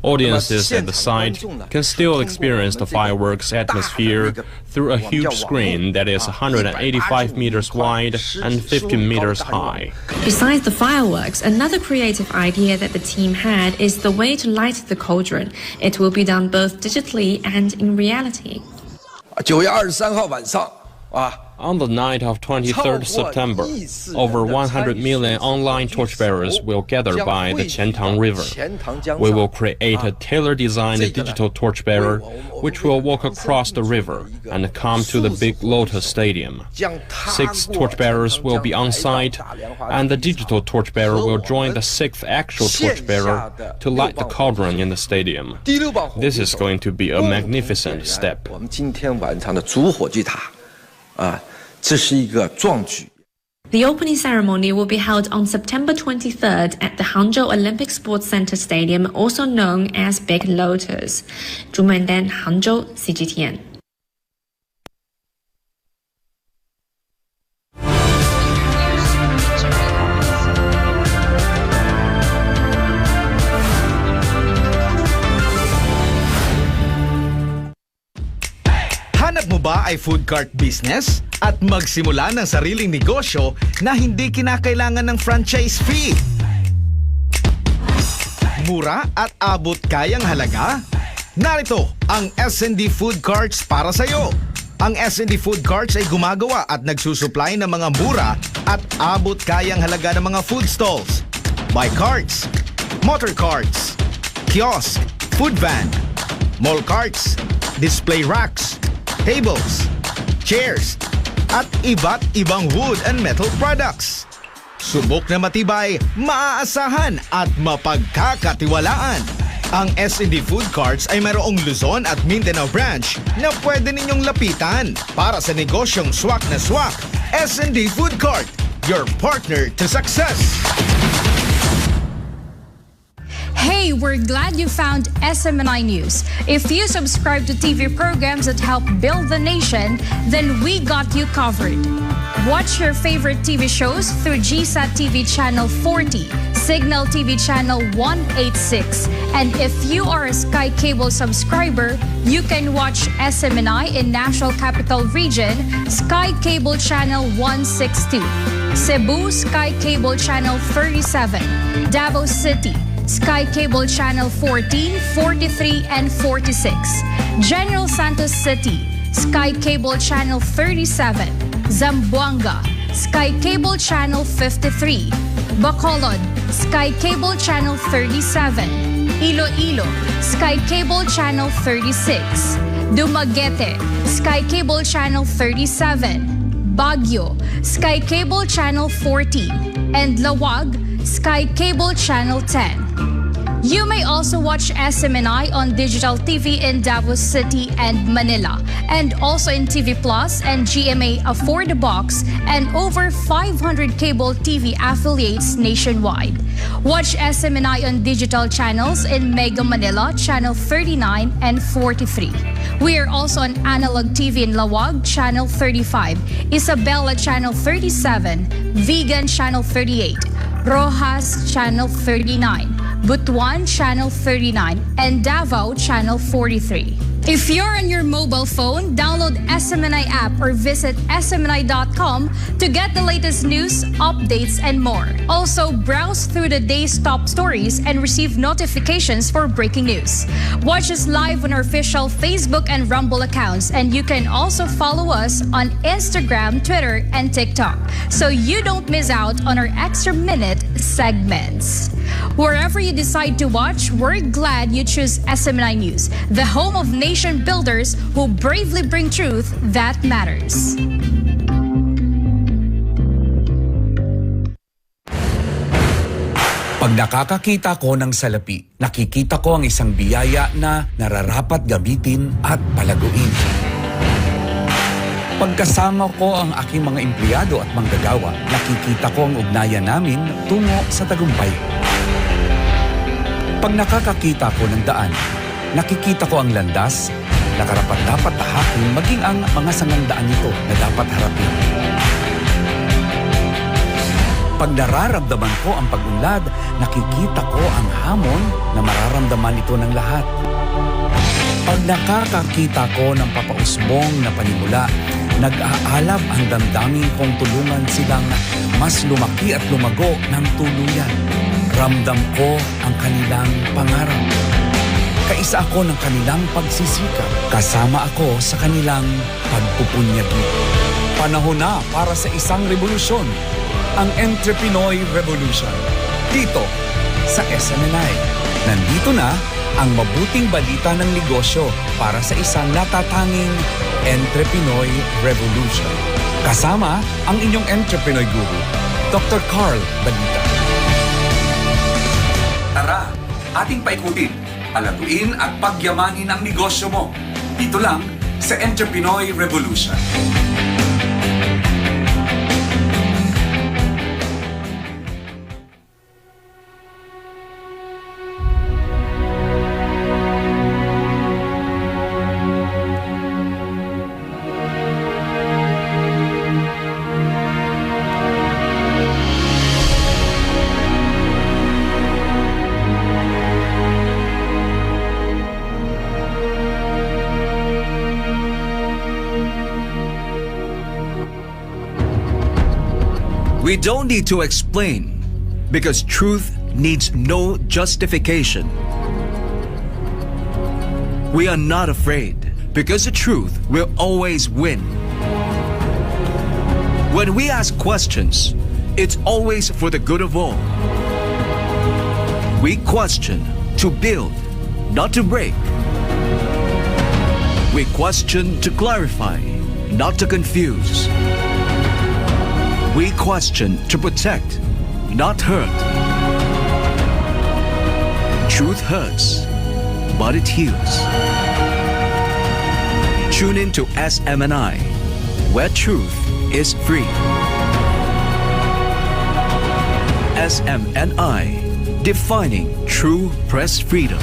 Audiences at the site can still experience the fireworks atmosphere through a huge screen that is 185 meters wide and 15 meters high. Besides the fireworks, another creative idea that the team had is the way to light the cauldron. It will be done both digitally and in reality. On the night of 23rd September, over 100 million online torchbearers will gather by the Qiantang River. We will create a tailor-designed digital torchbearer which will walk across the river and come to the Big Lotus Stadium. 6 torchbearers will be on site, and the digital torchbearer will join the 6th actual torchbearer to light the cauldron in the stadium. This is going to be a magnificent step. The opening ceremony will be held on September 23rd at the Hangzhou Olympic Sports Center Stadium, also known as Big Lotus. Zhu Mandan, Hangzhou, CGTN. Hanap mo ba ay food cart business? At magsimula ng sariling negosyo na hindi kinakailangan ng franchise fee? Mura at abot kayang halaga? Narito ang S&D Food Carts para sa'yo. Ang S&D Food Carts ay gumagawa at nagsusupply ng mga mura at abot kayang halaga ng mga food stalls, bike carts, motor carts, kiosk, food van, mall carts, display racks, tables, chairs, at iba't ibang wood and metal products. Subok na matibay, maaasahan at mapagkakatiwalaan. Ang S&D Food Carts ay mayroong Luzon at Mindanao branch na pwede ninyong lapitan para sa negosyong swak na swak. S&D Food Cart, your partner to success. Hey, we're glad you found SMNI News. If you subscribe to TV programs that help build the nation, then we got you covered. Watch your favorite TV shows through GSAT TV Channel 40, Cignal TV Channel 186. And if you are a Sky Cable subscriber, you can watch SMNI in National Capital Region, Sky Cable Channel 162, Cebu, Sky Cable Channel 37, Davao City, Sky Cable Channel 14, 43, and 46. General Santos City, Sky Cable Channel 37. Zamboanga, Sky Cable Channel 53. Bacolod, Sky Cable Channel 37. Iloilo, Sky Cable Channel 36. Dumaguete, Sky Cable Channel 37. Baguio, Sky Cable Channel 14. And Laoag, Sky Cable Channel 10. You may also watch SMNI on digital TV in Davao City and Manila, and also in TV Plus and GMA Afford a Box, and over 500 cable TV affiliates nationwide. Watch SMNI on digital channels in Mega Manila, Channel 39 and 43. We are also on analog TV in Laoag, Channel 35, Isabela, Channel 37, Vigan, Channel 38, Roxas, Channel 39, Butuan, Channel 39, and Davao, Channel 43. If you're on your mobile phone, download SMNI app or visit smni.com to get the latest news, updates, and more. Also, browse through the day's top stories and receive notifications for breaking news. Watch us live on our official Facebook and Rumble accounts, and you can also follow us on Instagram, Twitter, and TikTok, so you don't miss out on our extra minute segments. Wherever you decide to watch, we're glad you choose SMNI News, the home of nation builders who bravely bring truth that matters. Pag nakakakita ko ng salapi, nakikita ko ang isang biyaya na nararapat gamitin at palaguin. Pagkasama ko ang aking mga empleyado at manggagawa, nakikita ko ang ugnayan namin tungo sa tagumpay. Pag nakakakita ko ng daan, nakikita ko ang landas na karapat-dapat tahakin maging ang mga sangandaan nito na dapat harapin. Pag nararamdaman ko ang pag-unlad, nakikita ko ang hamon na mararamdaman ito ng lahat. Pag nakakakita ko ng papausbong na panimula, nag-aalab ang damdamin kong tulungan silang mas lumaki at lumago ng tuluyan. Ramdam ko ang kanilang pangarap. Kaisa ako ng kanilang pagsisikap. Kasama ako sa kanilang pagpupunyagi. Panahon na para sa isang revolusyon. Ang Entrepreneur Revolution. Dito sa SMNI. Nandito na ang mabuting balita ng negosyo para sa isang natatanging Entrepreneur Revolution. Kasama ang inyong entrepreneur guru, Dr. Carl Balita. Tara, ating paikutin, palaguin at pagyamanin ang negosyo mo. Dito lang sa Entrepreneur Revolution. We don't need to explain, because truth needs no justification. We are not afraid, because the truth will always win. When we ask questions, it's always for the good of all. We question to build, not to break. We question to clarify, not to confuse. We question to protect, not hurt. Truth hurts, but it heals. Tune in to SMNI, where truth is free. SMNI, defining true press freedom.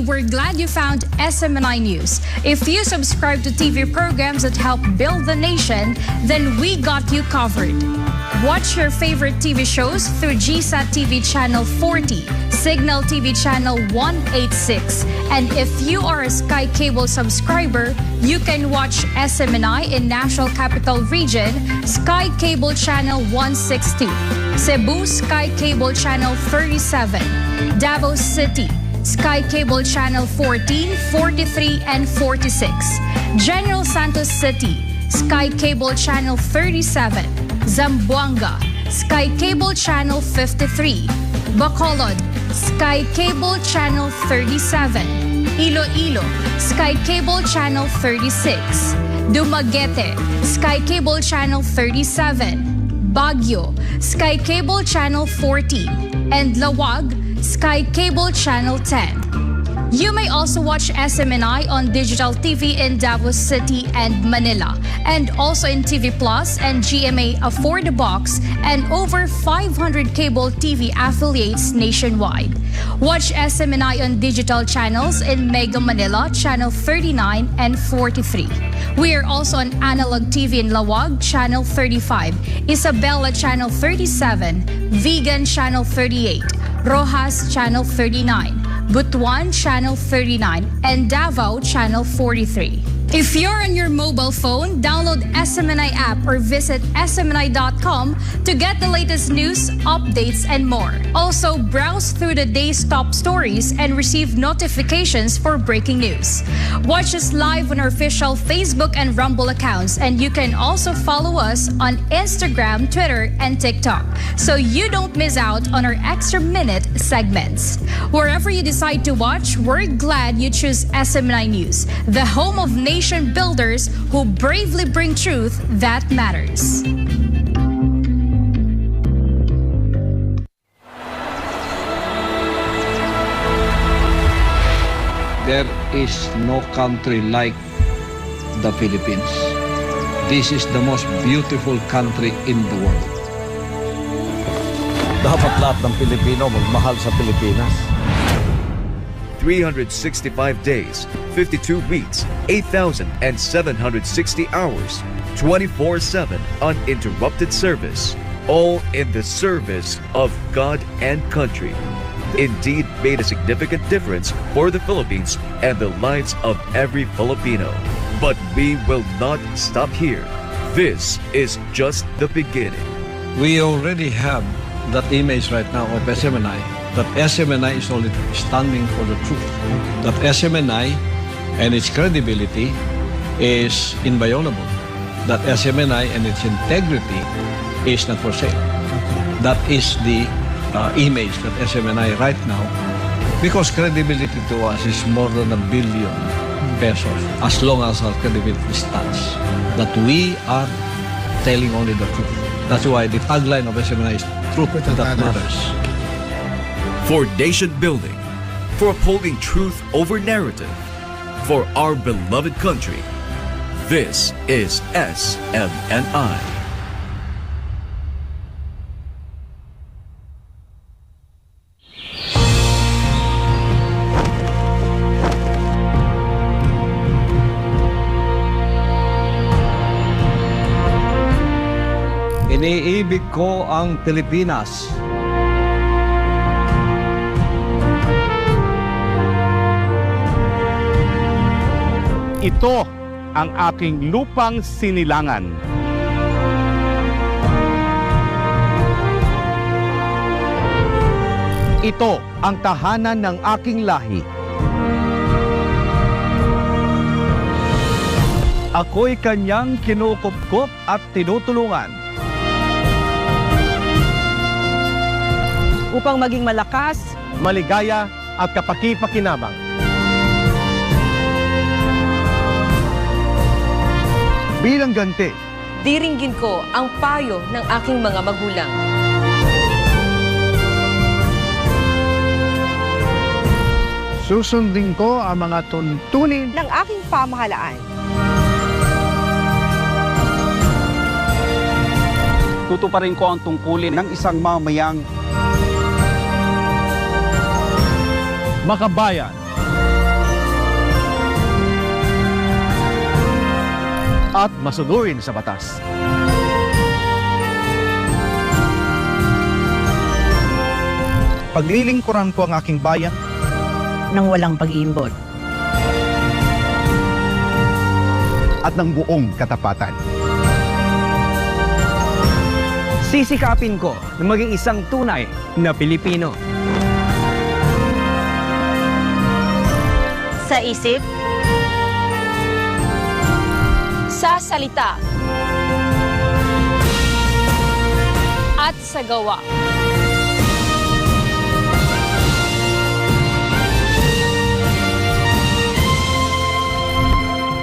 We're glad you found SMNI News. If you subscribe to TV programs that help build the nation, then we got you covered. Watch your favorite TV shows through GSAT TV Channel 40, Cignal TV Channel 186, and if you are a Sky Cable subscriber, you can watch SMNI in National Capital Region, Sky Cable Channel 162, Cebu Sky Cable Channel 37, Davao City, Sky Cable Channel 14, 43, and 46. General Santos City, Sky Cable Channel 37. Zamboanga, Sky Cable Channel 53. Bacolod, Sky Cable Channel 37. Iloilo, Sky Cable Channel 36. Dumaguete, Sky Cable Channel 37. Baguio, Sky Cable Channel 14. And Laoag, Sky Cable Channel 10. You may also watch SMNI on digital TV in Davao City and Manila, and also in TV Plus and GMA Afford the Box, and over 500 cable TV affiliates nationwide. Watch SMNI on digital channels in Mega Manila, Channel 39 and 43. We are also on analog TV in Laoag, Channel 35, Isabela, Channel 37, Vigan, Channel 38, Roxas, Channel 39, Butuan, Channel 39, and Davao, Channel 43. If you're on your mobile phone, download SMNI app or visit smni.com to get the latest news, updates, and more. Also, browse through the day's top stories and receive notifications for breaking news. Watch us live on our official Facebook and Rumble accounts, and you can also follow us on Instagram, Twitter, and TikTok, so you don't miss out on our extra minute segments. Wherever you decide to watch, we're glad you choose SMNI News, the home of nation builders who bravely bring truth that matters. There is no country like the Philippines. This is the most beautiful country in the world. Dapat lahat ng Pilipino magmahal sa Pilipinas. 365 days, 52 weeks, 8,760 hours, 24/7 uninterrupted service, all in the service of God and country. Indeed made a significant difference for the Philippines and the lives of every Filipino. But we will not stop here. This is just the beginning. We already have that image right now of SMNI, that SMNI is only standing for the truth, that SMNI and its credibility is inviolable. That SMNI and its integrity is not for sale. That is the image that SMNI right now, because credibility to us is more than ₱1 billion, as long as our credibility stands, that we are telling only the truth. That's why the tagline of SMNI is truth that matters. For nation building, for upholding truth over narrative, for our beloved country, this is SMNI. Iniibig ko ang Pilipinas. Ito ang aking lupang sinilangan. Ito ang tahanan ng aking lahi. Ako'y kanyang kinukupkop at tinutulungan upang maging malakas, maligaya at kapaki-pakinabang. Bilang ganti, diringgin ko ang payo ng aking mga magulang. Susundin ko ang mga tuntunin ng aking pamahalaan. Tutuparin ko ang tungkulin ng isang mamayang makabayan at masunurin sa batas. Paglilingkuran ko ang aking bayan nang walang pag-iimbot at ng buong katapatan. Sisikapin ko na maging isang tunay na Pilipino. Sa isip, sa salita, at sa gawa.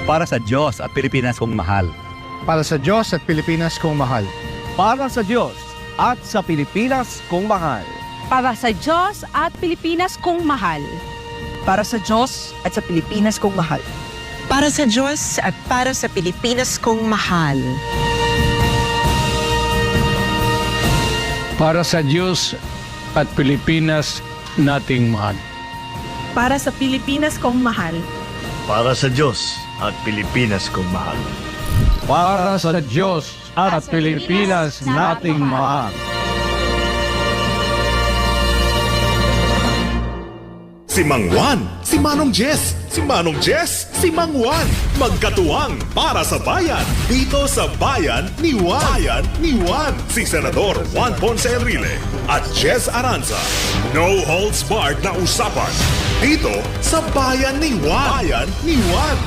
Para sa Diyos at Pilipinas kong mahal. Para sa Diyos at Pilipinas kong mahal. Para sa Diyos at sa Pilipinas kong mahal. Para sa Diyos at Pilipinas kong mahal. Para sa Diyos at sa Pilipinas kong mahal. Para sa Diyos at para sa Pilipinas kong mahal. Para sa Diyos at Pilipinas nating mahal. Para sa Pilipinas kong mahal. Para sa Diyos at Pilipinas kong mahal. Para sa Diyos at Pilipinas nating mahal. Si Mang Juan, si Manong Jess, si Manong Jess, si Mang Juan. Magkatuwang para sa bayan. Dito sa Bayan ni Juan. Bayan ni Juan. Si Senador Juan Ponce Enrile at Jess Aranza. No holds barred na usapan. Dito sa Bayan ni Juan. Bayan ni Juan.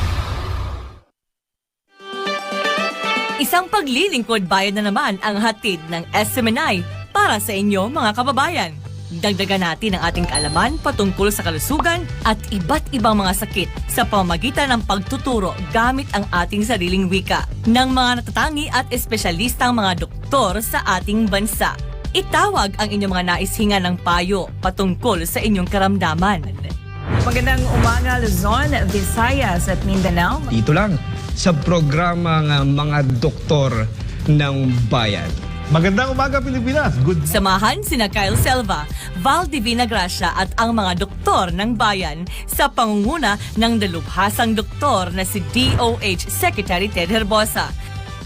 Isang paglilingkod bayan na naman ang hatid ng SMNI para sa inyo mga kababayan. Dagdagan natin ang ating kaalaman patungkol sa kalusugan at iba't ibang mga sakit sa pamamagitan ng pagtuturo gamit ang ating sariling wika ng mga natatangi at espesyalistang mga doktor sa ating bansa. Itawag ang inyong mga naishinga ng payo patungkol sa inyong karamdaman. Magandang umaga Luzon, Visayas at Mindanao. Dito lang sa programa ng mga doktor ng bayan. Magandang umaga Pilipinas. Good. Samahan sina Kyle Selva, Val Divina Gracia at ang mga doktor ng bayan sa pangunguna ng dalubhasang doktor na si DOH Secretary Ted Herbosa.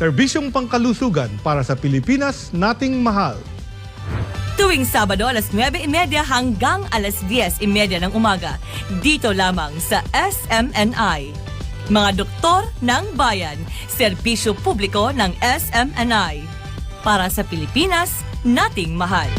Serbisyong pangkalusugan para sa Pilipinas nating mahal. Tuwing Sabado alas 9:30 hanggang alas 10:30 ng umaga. Dito lamang sa SMNI. Mga doktor ng bayan, serbisyo publiko ng SMNI. Para sa Pilipinas nating mahal.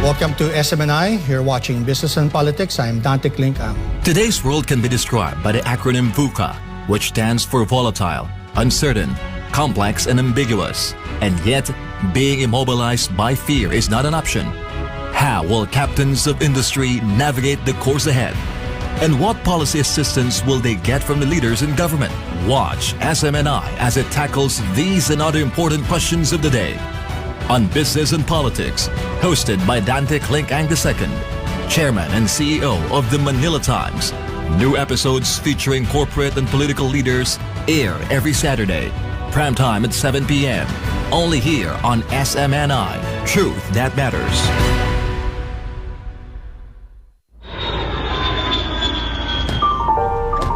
Welcome to SMNI. You're watching Business and Politics. I'm Dante Klinkang. Today's world can be described by the acronym VUCA, which stands for volatile, uncertain, complex, and ambiguous. And yet, being immobilized by fear is not an option. How will captains of industry navigate the course ahead? And what policy assistance will they get from the leaders in government? Watch SMNI as it tackles these and other important questions of the day. On Business and Politics, hosted by Dante Klinkang II, Chairman and CEO of the Manila Times. New episodes featuring corporate and political leaders air every Saturday. Prime time at 7 p.m. Only here on SMNI. Truth that matters.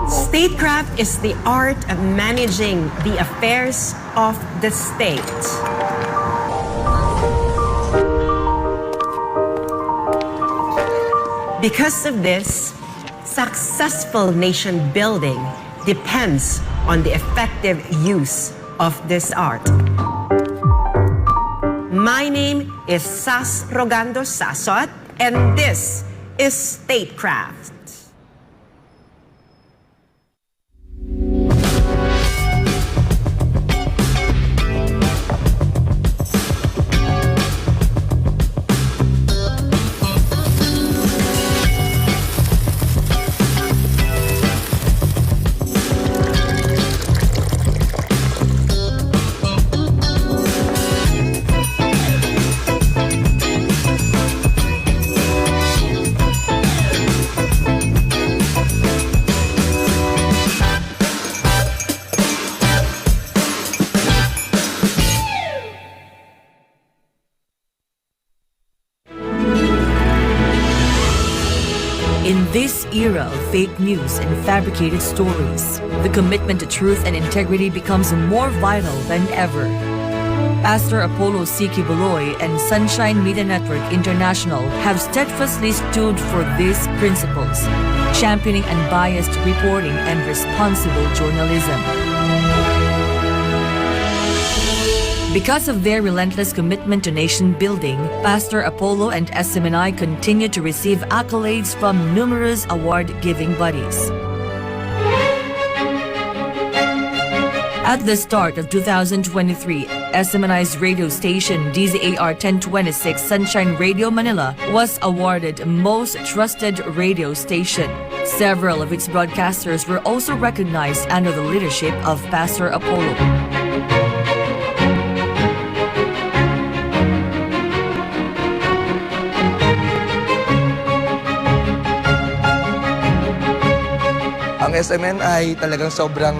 Statecraft is the art of managing the affairs of the state. Because of this, successful nation building depends on the effective use of this art. My name is Sas Rogando Sasot, and this is Statecraft. In this era of fake news and fabricated stories, the commitment to truth and integrity becomes more vital than ever. Pastor Apollo C. Kibuloy and Sunshine Media Network International have steadfastly stood for these principles, championing unbiased reporting and responsible journalism. Because of their relentless commitment to nation building, Pastor Apollo and SMNI continue to receive accolades from numerous award-giving bodies. At the start of 2023, SMNI's radio station DZAR 1026 Sunshine Radio Manila was awarded Most Trusted Radio Station. Several of its broadcasters were also recognized under the leadership of Pastor Apollo. Ang SMNI talagang sobrang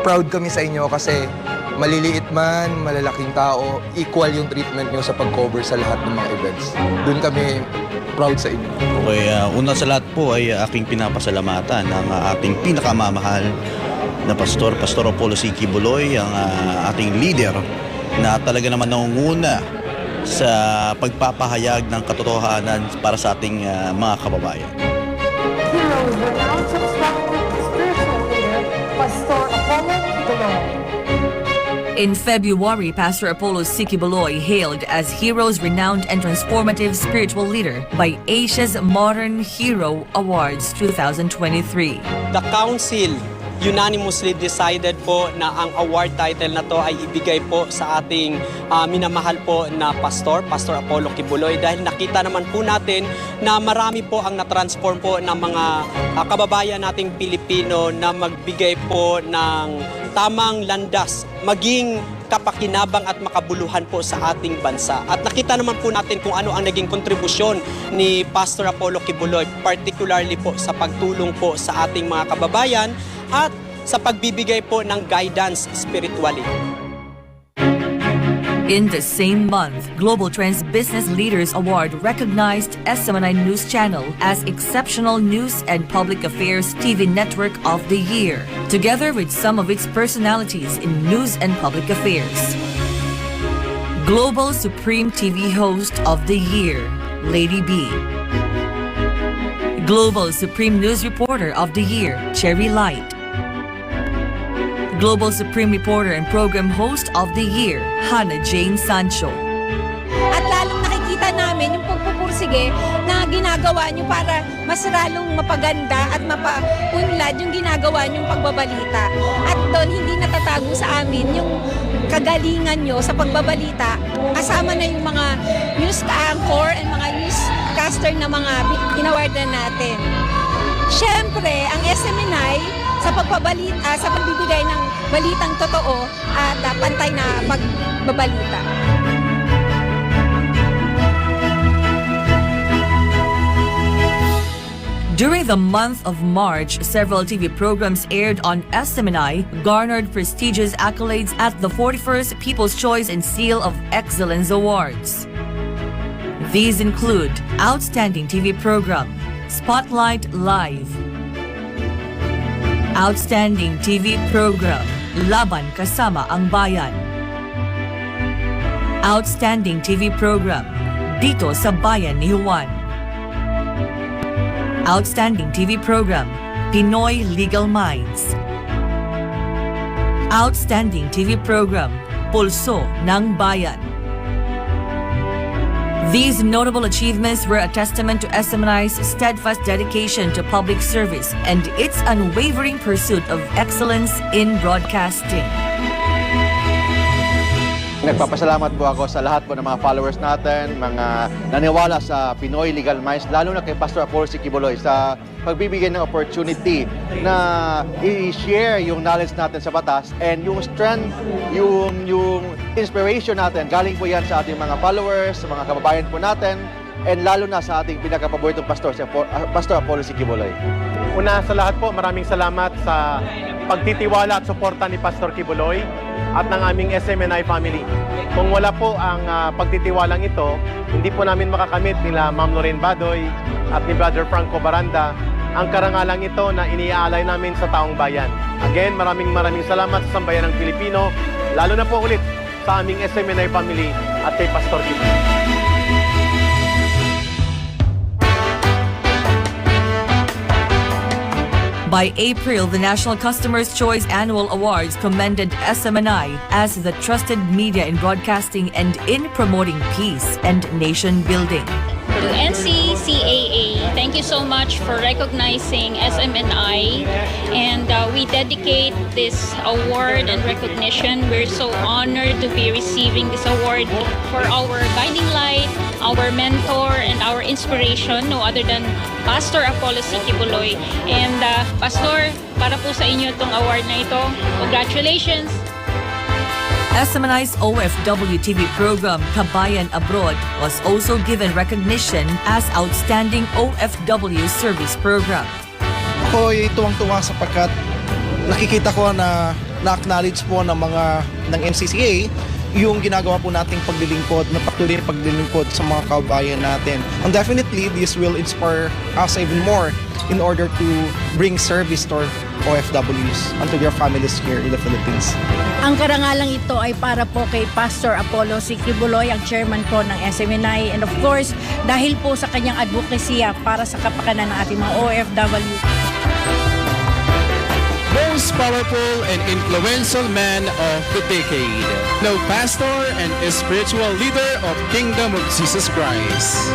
proud kami sa inyo kasi maliliit man, malalaking tao, equal yung treatment nyo sa pag-cover sa lahat ng mga events. Doon kami proud sa inyo. Okay, una sa lahat po ay aking pinapasalamatan ang ating pinakamamahal na pastor, Pastor Apollo C. Kibuloy, ang ating leader na talaga naman nangunguna sa pagpapahayag ng katotohanan para sa ating mga kababayan. In February, Pastor Apollo C. Kibuloy hailed as Heroes Renowned and Transformative Spiritual Leader by Asia's Modern Hero Awards 2023. The Council unanimously decided po na ang award title na to ay ibigay po sa ating minamahal po na Pastor Apollo Kibuloy, dahil nakita naman po natin na marami po ang na-transform po ng mga kababayan nating Pilipino na magbigay po ng tamang landas, maging kapakinabang at makabuluhan po sa ating bansa. At nakita naman po natin kung ano ang naging kontribusyon ni Pastor Apollo Kibuloy, particularly po sa pagtulong po sa ating mga kababayan at sa pagbibigay po ng guidance spiritually. In the same month, Global Trends Business Leaders Award recognized SMNI News Channel as Exceptional News and Public Affairs TV Network of the Year, together with some of its personalities in news and public affairs. Global Supreme TV Host of the Year, Lady B. Global Supreme News Reporter of the Year, Cherry Light. Global Supreme Reporter and Program Host of the Year, Hannah Jane Sancho. At lalong nakikita namin yung serye na ginagawa nyo para mas lalong mapaganda at mapaunlad yung ginagawa nyong pagbabalita. At doon, hindi natatago sa amin yung kagalingan nyo sa pagbabalita. Kasama na yung mga news anchor and mga newscaster na mga inawardan natin. Siyempre, ang SMNI sa pagbabalita, sa pagbibigay ng balitang totoo at pantay na pagbabalita. During the month of March, several TV programs aired on SMNI garnered prestigious accolades at the 41st People's Choice and Seal of Excellence Awards. These include Outstanding TV Program, Spotlight Live, Outstanding TV Program, Laban Kasama ang Bayan, Outstanding TV Program, Dito sa Bayan ni Juan, Outstanding TV Program, Pinoy Legal Minds, Outstanding TV Program, Pulso ng Bayan. These notable achievements were a testament to SMNI's steadfast dedication to public service and its unwavering pursuit of excellence in broadcasting. Nagpapasalamat po ako sa lahat po ng mga followers natin, mga naniwala sa Pinoy Legal Minds, lalo na kay Pastor Apollo Kibuloy sa pagbibigay ng opportunity na i-share yung knowledge natin sa batas and yung strength, yung inspiration natin. Galing po yan sa ating mga followers, sa mga kababayan po natin, and lalo na sa ating pinakapaboritong pastor, si Pastor Apollo Kibuloy. Una sa lahat po, maraming salamat sa pagtitiwala at suporta ni Pastor Kibuloy at ng aming SMNI family. Kung wala po ang pagtitiwalang ito, hindi po namin makakamit nila Ma'am Lorraine Badoy at ni Brother Franco Baranda ang karangalang ito na iniaalay namin sa taong bayan. Again, maraming salamat sa sambayan ng Pilipino, lalo na po ulit sa aming SMNI family at kay Pastor Kibuloy. By April, the National Customer's Choice Annual Awards commended SMNI as the trusted media in broadcasting and in promoting peace and nation building. To NCCAA, thank you so much for recognizing SMNI, and we dedicate this award and recognition. We're so honored to be receiving this award for our guiding light, our mentor, and our inspiration, no other than Pastor Apollo Kibuloy. And Pastor, para po sa inyo itong award na ito. Congratulations! SMNI's OFW TV program, Kabayan Abroad, was also given recognition as Outstanding OFW Service Program. Ako'y tuwang-tuwa sapagkat nakikita ko na na-acknowledge po ng NCCA yung ginagawa po nating paglilingkod, na patuloy na paglilingkod sa mga kabayan natin. And definitely, this will inspire us even more in order to bring service to our OFWs and to their families here in the Philippines. Ang karangalang ito ay para po kay Pastor Apollo Kibuloy, ang chairman po ng SMNI, and of course, dahil po sa kanyang advocacy para sa kapakanan ng ating mga OFW. Most powerful and influential man of the decade, no pastor and spiritual leader of Kingdom of Jesus Christ.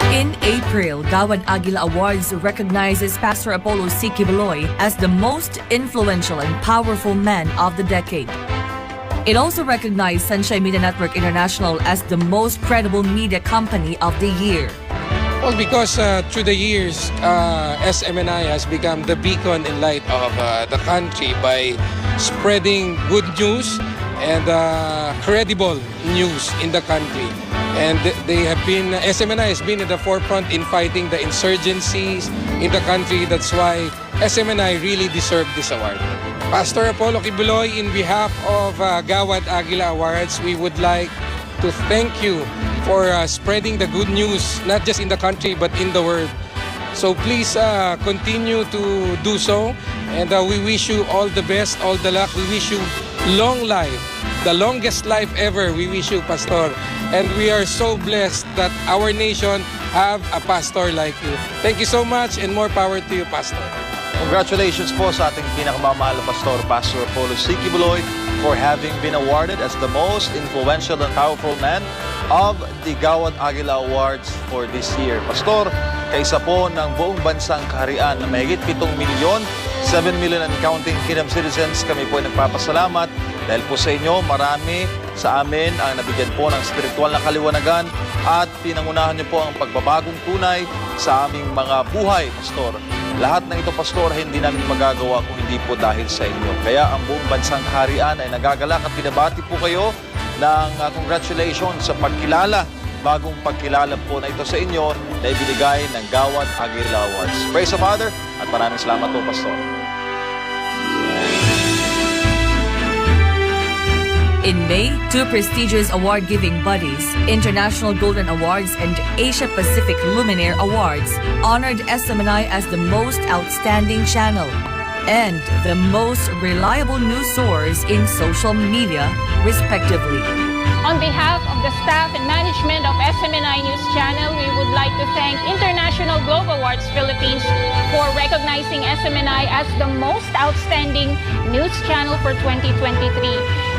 In April, Gawad Aguila Awards recognizes Pastor Apollo Kibuloy as the most influential and powerful man of the decade. It also recognized Sunshine Media Network International as the most credible media company of the year. Well, because through the years, SMNI has become the beacon and light of the country by spreading good news and credible news in the country. And SMNI has been at the forefront in fighting the insurgencies in the country. That's why SMNI really deserved this award. Pastor Apollo Kibuloy, in behalf of Gawad Aguila Awards, we would like to thank you for spreading the good news, not just in the country, but in the world. So please continue to do so. And we wish you all the best, all the luck. We wish you long life, the longest life ever. We wish you, Pastor. And we are so blessed that our nation have a pastor like you. Thank you so much and more power to you, Pastor. Congratulations po sa ating pinakamamahal na pastor, Pastor Apollo Kibuloy, for having been awarded as the most influential and powerful man of the Gawad Aguila Awards for this year. Pastor, kaisa po ng buong bansang kaharian na mahigit 7 milyon, 7 million and counting Kingdom citizens, kami po ay nagpapasalamat dahil po sa inyo, marami sa amin ang nabigyan po ng spiritual na kaliwanagan at pinangunahan niyo po ang pagbabagong tunay sa aming mga buhay, Pastor. Lahat ng ito, Pastor, hindi namin magagawa kung hindi po dahil sa inyo. Kaya ang buong bansang kaharian ay nagagalak at binabati po kayo ng congratulations sa pagkilala, bagong pagkilala po na ito sa inyo na ibinigay ng Gawad Aguila Awards. Praise the Father at maraming salamat po, Pastor. In May, two prestigious award-giving bodies, International Golden Awards and Asia Pacific Luminaire Awards, honored SMNI as the most outstanding channel and the most reliable news source in social media, respectively. On behalf of the staff and management of SMNI News Channel, we would like to thank International Globe Awards Philippines for recognizing SMNI as the most outstanding news channel for 2023.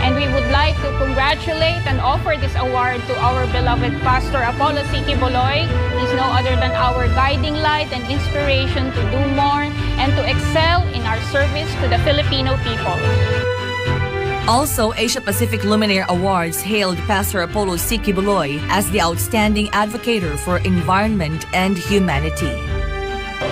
And we would like to congratulate and offer this award to our beloved Pastor Apollo C. Quiboloy. He's no other than our guiding light and inspiration to do more and to excel in our service to the Filipino people. Also, Asia Pacific Luminaire Awards hailed Pastor Apollo C. Quiboloy as the outstanding advocator for environment and humanity.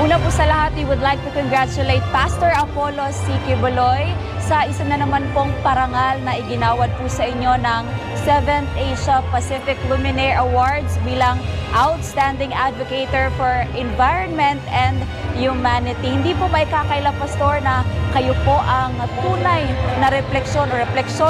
Una po sa lahat, we would like to congratulate Pastor Apollo C. Quiboloy sa isa na naman pong parangal na iginawad po sa inyo ng 7th Asia Pacific Luminaire Awards bilang Outstanding Advocator for Environment and Humanity. Hindi po may kakaila, Pastor, na kayo po ang tunay na refleksyon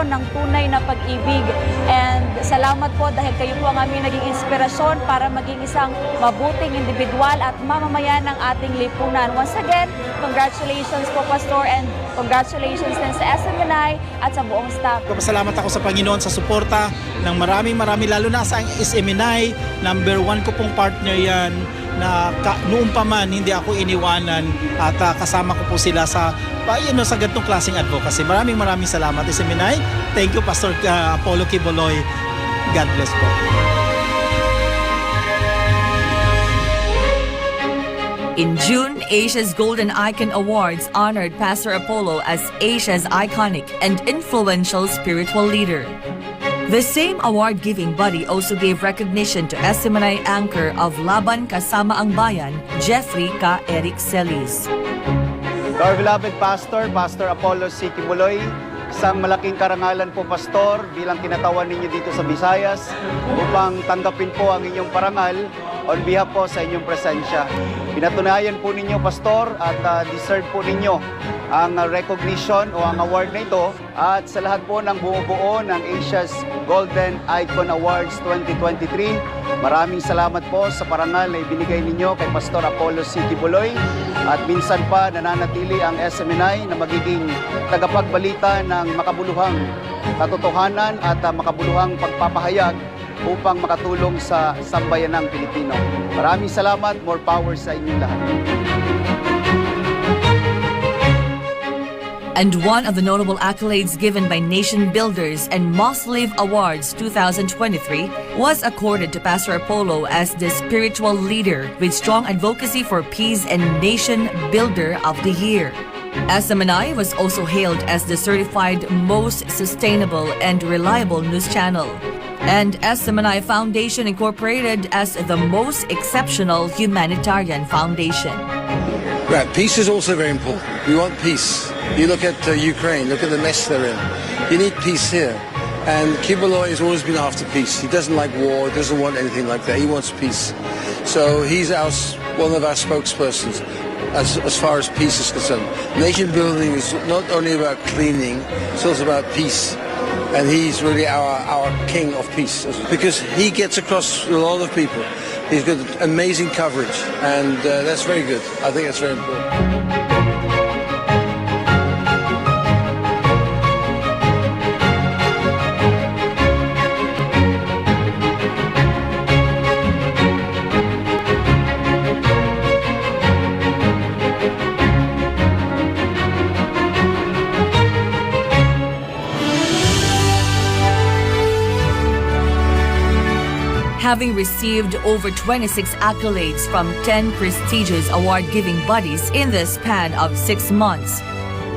ng tunay na pag-ibig. And salamat po dahil kayo po ang aming naging inspirasyon para maging isang mabuting individual at mamamayan ng ating lipunan. Once again, congratulations po, Pastor, and congratulations din sa SMNI at sa buong staff. Pasalamat ako sa Panginoon sa suporta ng marami, lalo na sa SMNI. Number 1 ko pong partner yan na noon pa man hindi ako iniwanan at kasama ko po sila sa sa ganitong klaseng advocacy. Maraming salamat, SMNI. Thank you, Pastor Apollo Quiboloy. God bless po. In June, Asia's Golden Icon Awards honored Pastor Apollo as Asia's iconic and influential spiritual leader. The same award-giving body also gave recognition to SMNI anchor of Laban Kasama ang Bayan, Jeffrey K. Eric Celis. Our beloved Pastor, Pastor Apollo C. Quiboloy, isang malaking karangalan po, Pastor, bilang kinatawan ninyo dito sa Visayas upang tanggapin po ang inyong parangal on behalf po sa inyong presensya. Pinatunayan po ninyo, Pastor, at deserve po ninyo ang recognition o ang award na ito at sa lahat po ng bumubuo ng Asia's Golden Icon Awards 2023. Maraming salamat po sa parangal na ibinigay ninyo kay Pastor Apollo C. Quiboloy at minsan pa nananatili ang SMNI na magiging tagapagbalita ng makabuluhang katotohanan at makabuluhang pagpapahayag upang makatulong sa sambayanang Pilipino. Maraming salamat, more power sa inyong lahat. And one of the notable accolades given by Nation Builders and Muslim Awards 2023 was accorded to Pastor Apollo as the spiritual leader with strong advocacy for peace and Nation Builder of the Year. SMNI was also hailed as the certified most sustainable and reliable news channel, and SMNI Foundation Incorporated as the most exceptional humanitarian foundation. Right, peace is also very important. We want peace. You look at Ukraine, look at the mess they're in. You need peace here. And Quiboloy has always been after peace. He doesn't like war, doesn't want anything like that. He wants peace. So he's one of our spokespersons as far as peace is concerned. Nation building is not only about cleaning, it's also about peace. And he's really our king of peace because he gets across a lot of people. He's got amazing coverage, and that's very good. I think that's very important. having received over 26 accolades from 10 prestigious award-giving bodies in the span of 6 months.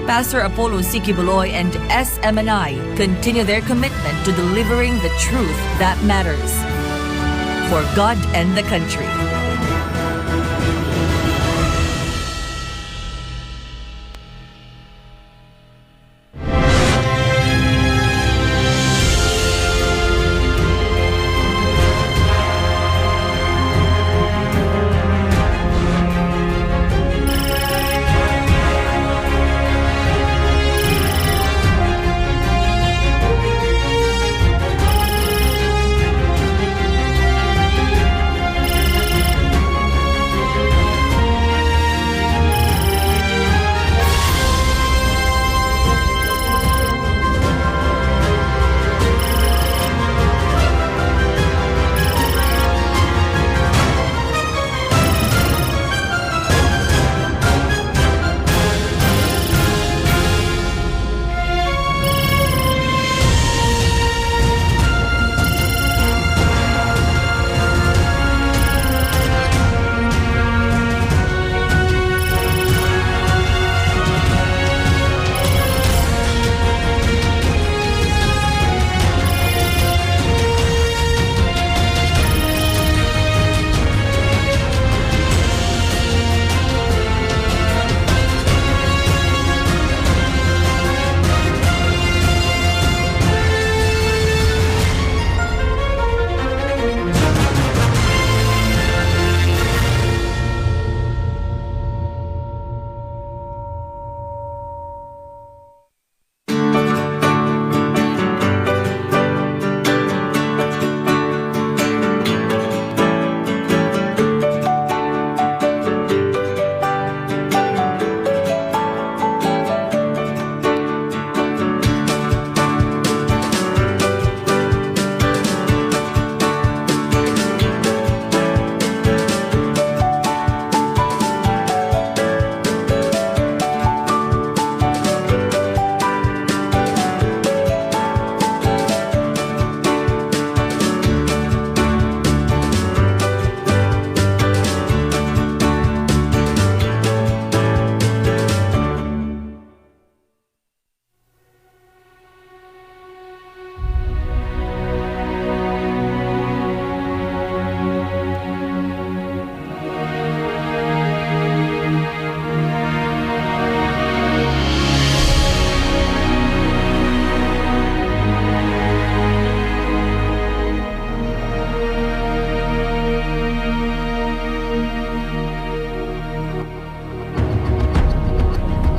Pastor Apollo C. Kibuloy and SMNI continue their commitment to delivering the truth that matters for God and the country.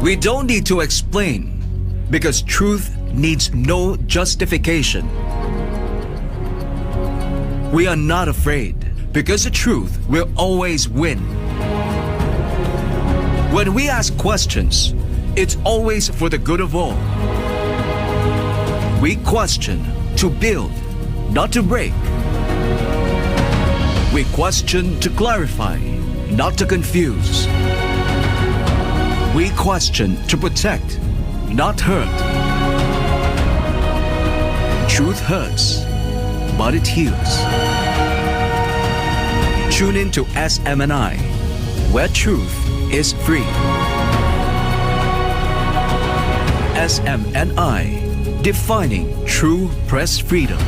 We don't need to explain because truth needs no justification. We are not afraid because the truth will always win. When we ask questions, it's always for the good of all. We question to build, not to break. We question to clarify, not to confuse. We question to protect, not hurt. Truth hurts, but it heals. Tune in to SMNI, where truth is free. SMNI, defining true press freedom.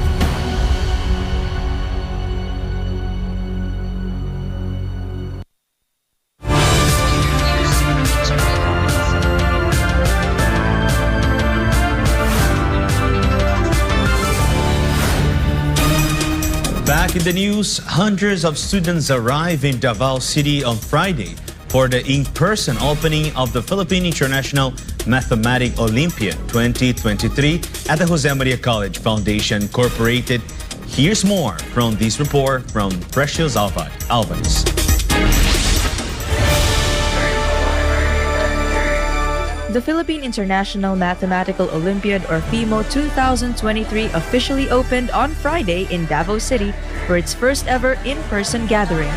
Back in the news, hundreds of students arrived in Davao City on Friday for the in-person opening of the Philippine International Mathematical Olympiad 2023 at the Jose Maria College Foundation Incorporated. Here's more from this report from Precious Alvarez. The Philippine International Mathematical Olympiad, or FIMO 2023, officially opened on Friday in Davao City for its first ever in-person gathering.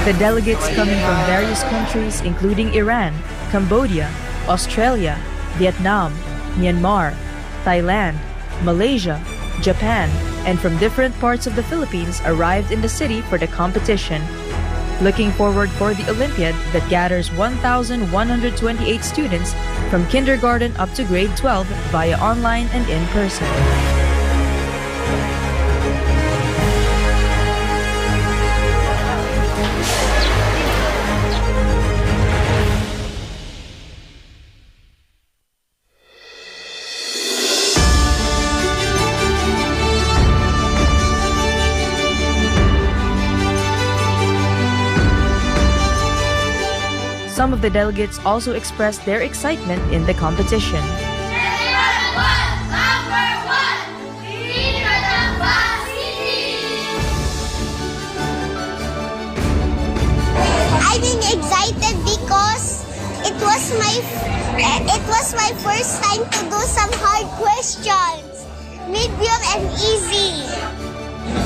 The delegates coming from various countries including Iran, Cambodia, Australia, Vietnam, Myanmar, Thailand, Malaysia, Japan, and from different parts of the Philippines arrived in the city for the competition. Looking forward for the Olympiad that gathers 1,128 students from kindergarten up to grade 12 via online and in person. Some of the delegates also expressed their excitement in the competition. I'm excited because it was my first time to do some hard questions, medium and easy.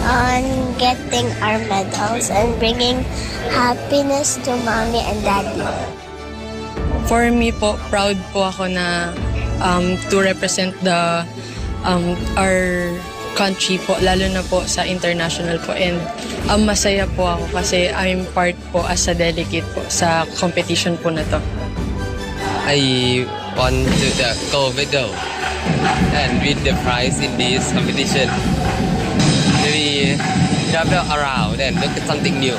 On getting our medals and bringing happiness to mommy and daddy. For me po, proud po ako na to represent the our country po, lalo na po sa international po. And masaya po ako kasi I'm part po as a delegate po sa competition po na to. I want to the gold medal and win the prize in this competition. Maybe travel around and look at something new.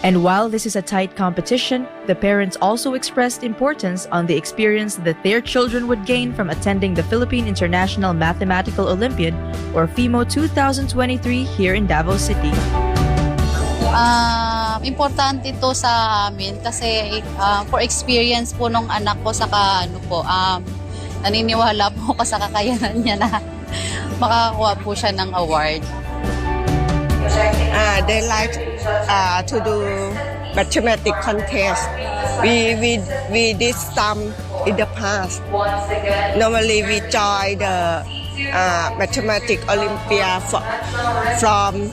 And while this is a tight competition, the parents also expressed importance on the experience that their children would gain from attending the Philippine International Mathematical Olympiad, or FIMO 2023, here in Davao City. Importante ito sa amin kasi for experience po nung anak ko, saka naniniwala po ko sa kakayanan niya na makakakuha po siya ng award. They like to do mathematics contest. We did some in the past. Normally we join the Mathematics Olympiad from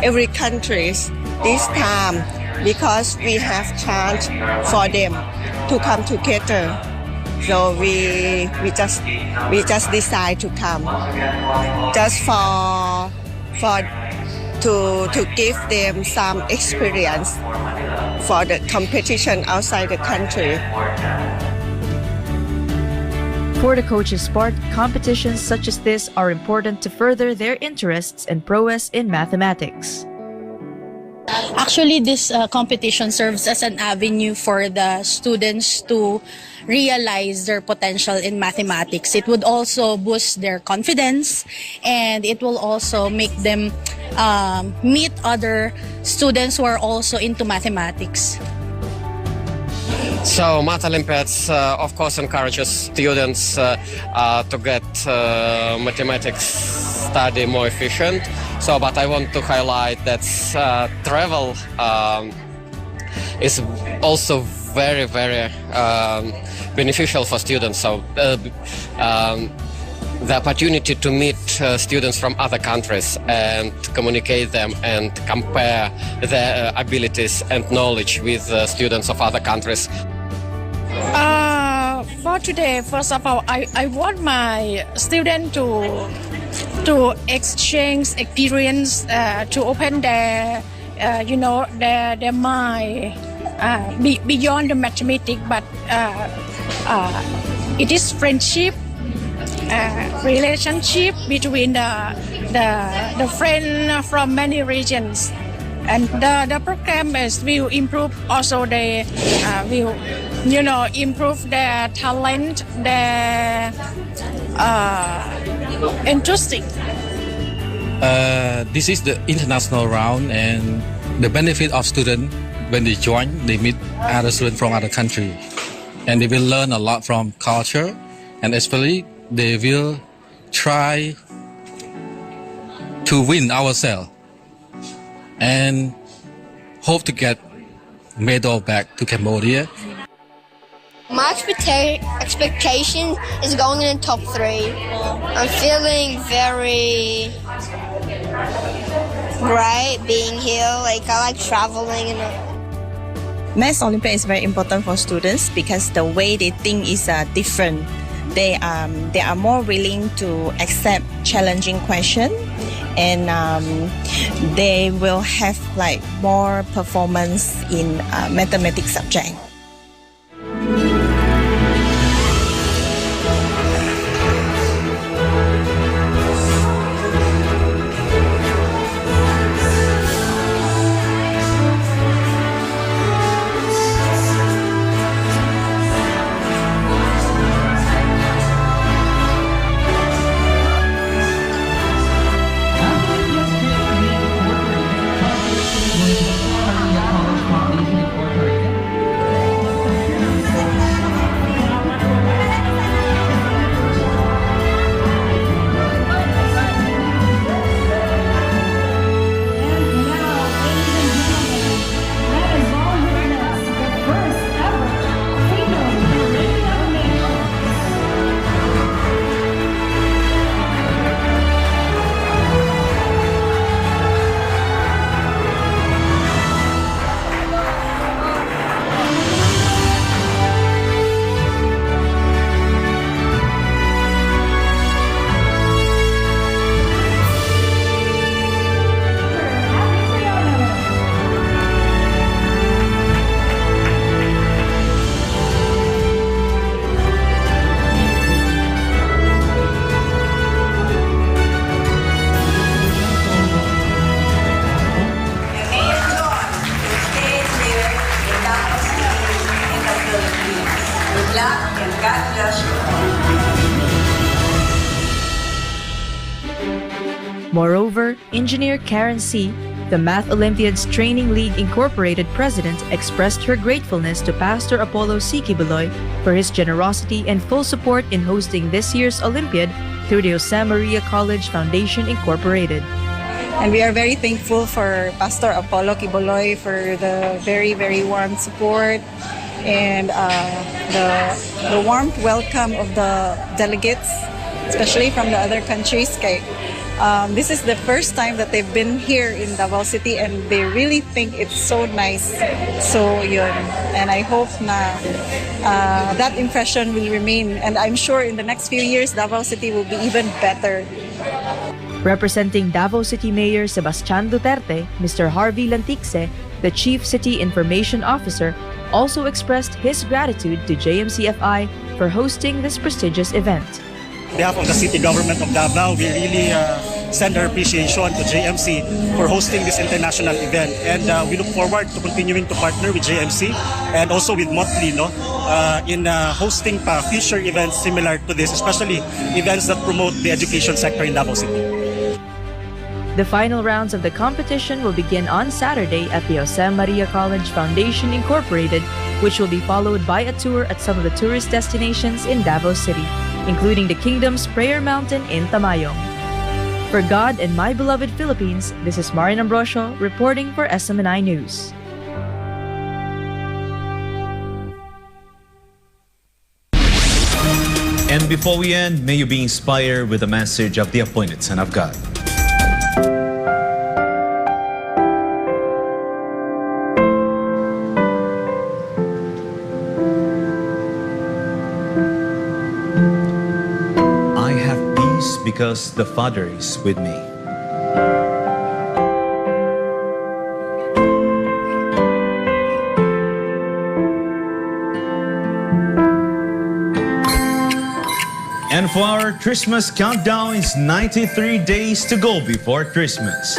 every country. This time, because we have chance for them to come together. So we just decide to come just to give them some experience for the competition outside the country. For the coaches' part, competitions such as this are important to further their interests and prowess in mathematics. Actually, this competition serves as an avenue for the students to realize their potential in mathematics. It would also boost their confidence, and it will also make them meet other students who are also into mathematics. So Math Olympiads, of course, encourages students to get mathematics study more efficient. So, but I want to highlight that travel is also very, very beneficial for students. So, the opportunity to meet students from other countries and communicate them and compare their abilities and knowledge with students of other countries. For today, first of all, I want my student to exchange experience, to open their their mind beyond the mathematics, but it is friendship, relationship between the friend from many regions, and the program will improve also the will improve their talent, their interesting. This is the international round, and the benefit of students when they join, they meet other students from other countries, and they will learn a lot from culture, and especially they will try to win ourselves and hope to get medal back to Cambodia. My expectation is going in the top 3. I'm feeling very Right, being here, like I like traveling and Math Olympiad is very important for students because the way they think is different. They are more willing to accept challenging questions, and they will have like more performance in mathematics subject. Moreover, engineer Karen C., the Math Olympiad's Training League Incorporated president, expressed her gratefulness to Pastor Apollo C. Kibuloy for his generosity and full support in hosting this year's Olympiad through the Josemaria College Foundation Incorporated. And we are very thankful for Pastor Apollo Kibuloy for the very, very warm support and the warm welcome of the delegates, especially from the other countries. This is the first time that they've been here in Davao City and they really think it's so nice. So yun. And I hope na that impression will remain. And I'm sure in the next few years, Davao City will be even better. Representing Davao City Mayor Sebastian Duterte, Mr. Harvey Lantixe, the Chief City Information Officer, also expressed his gratitude to JMCFI for hosting this prestigious event. On behalf of the city government of Davao, we really send our appreciation to JMC for hosting this international event. And we look forward to continuing to partner with JMC and also with Motley in hosting future events similar to this, especially events that promote the education sector in Davao City. The final rounds of the competition will begin on Saturday at the Josemaria College Foundation Incorporated, which will be followed by a tour at some of the tourist destinations in Davao City, including the Kingdom's Prayer Mountain in Tamayong. For God and my beloved Philippines, this is Marin Ambrosio reporting for SMNI News. And before we end, may you be inspired with the message of the appointed Son of God. Because the Father is with me. And for our Christmas countdown, it's 93 days to go before Christmas.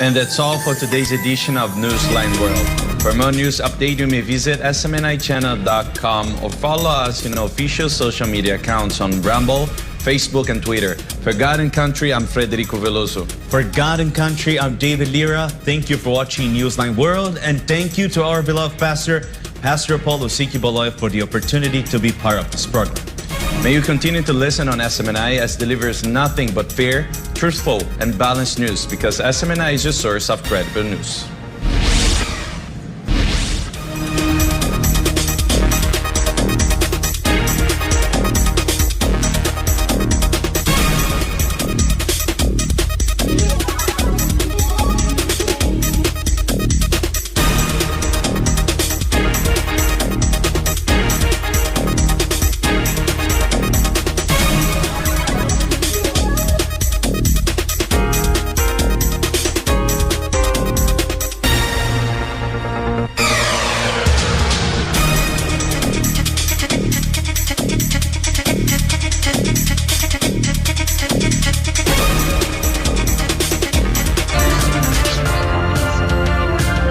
And that's all for today's edition of Newsline World. For more news update, you may visit smnichannel.com or follow us in official social media accounts on Rumble, Facebook, and Twitter. For God and Country, I'm Frederico Velloso. For God and Country, I'm Deivid Lira. Thank you for watching Newsline World, and thank you to our beloved pastor, Pastor Apollo C. Kibuloy, for the opportunity to be part of this program. May you continue to listen on SMNI as delivers nothing but fair, truthful, and balanced news, because SMNI is your source of credible news.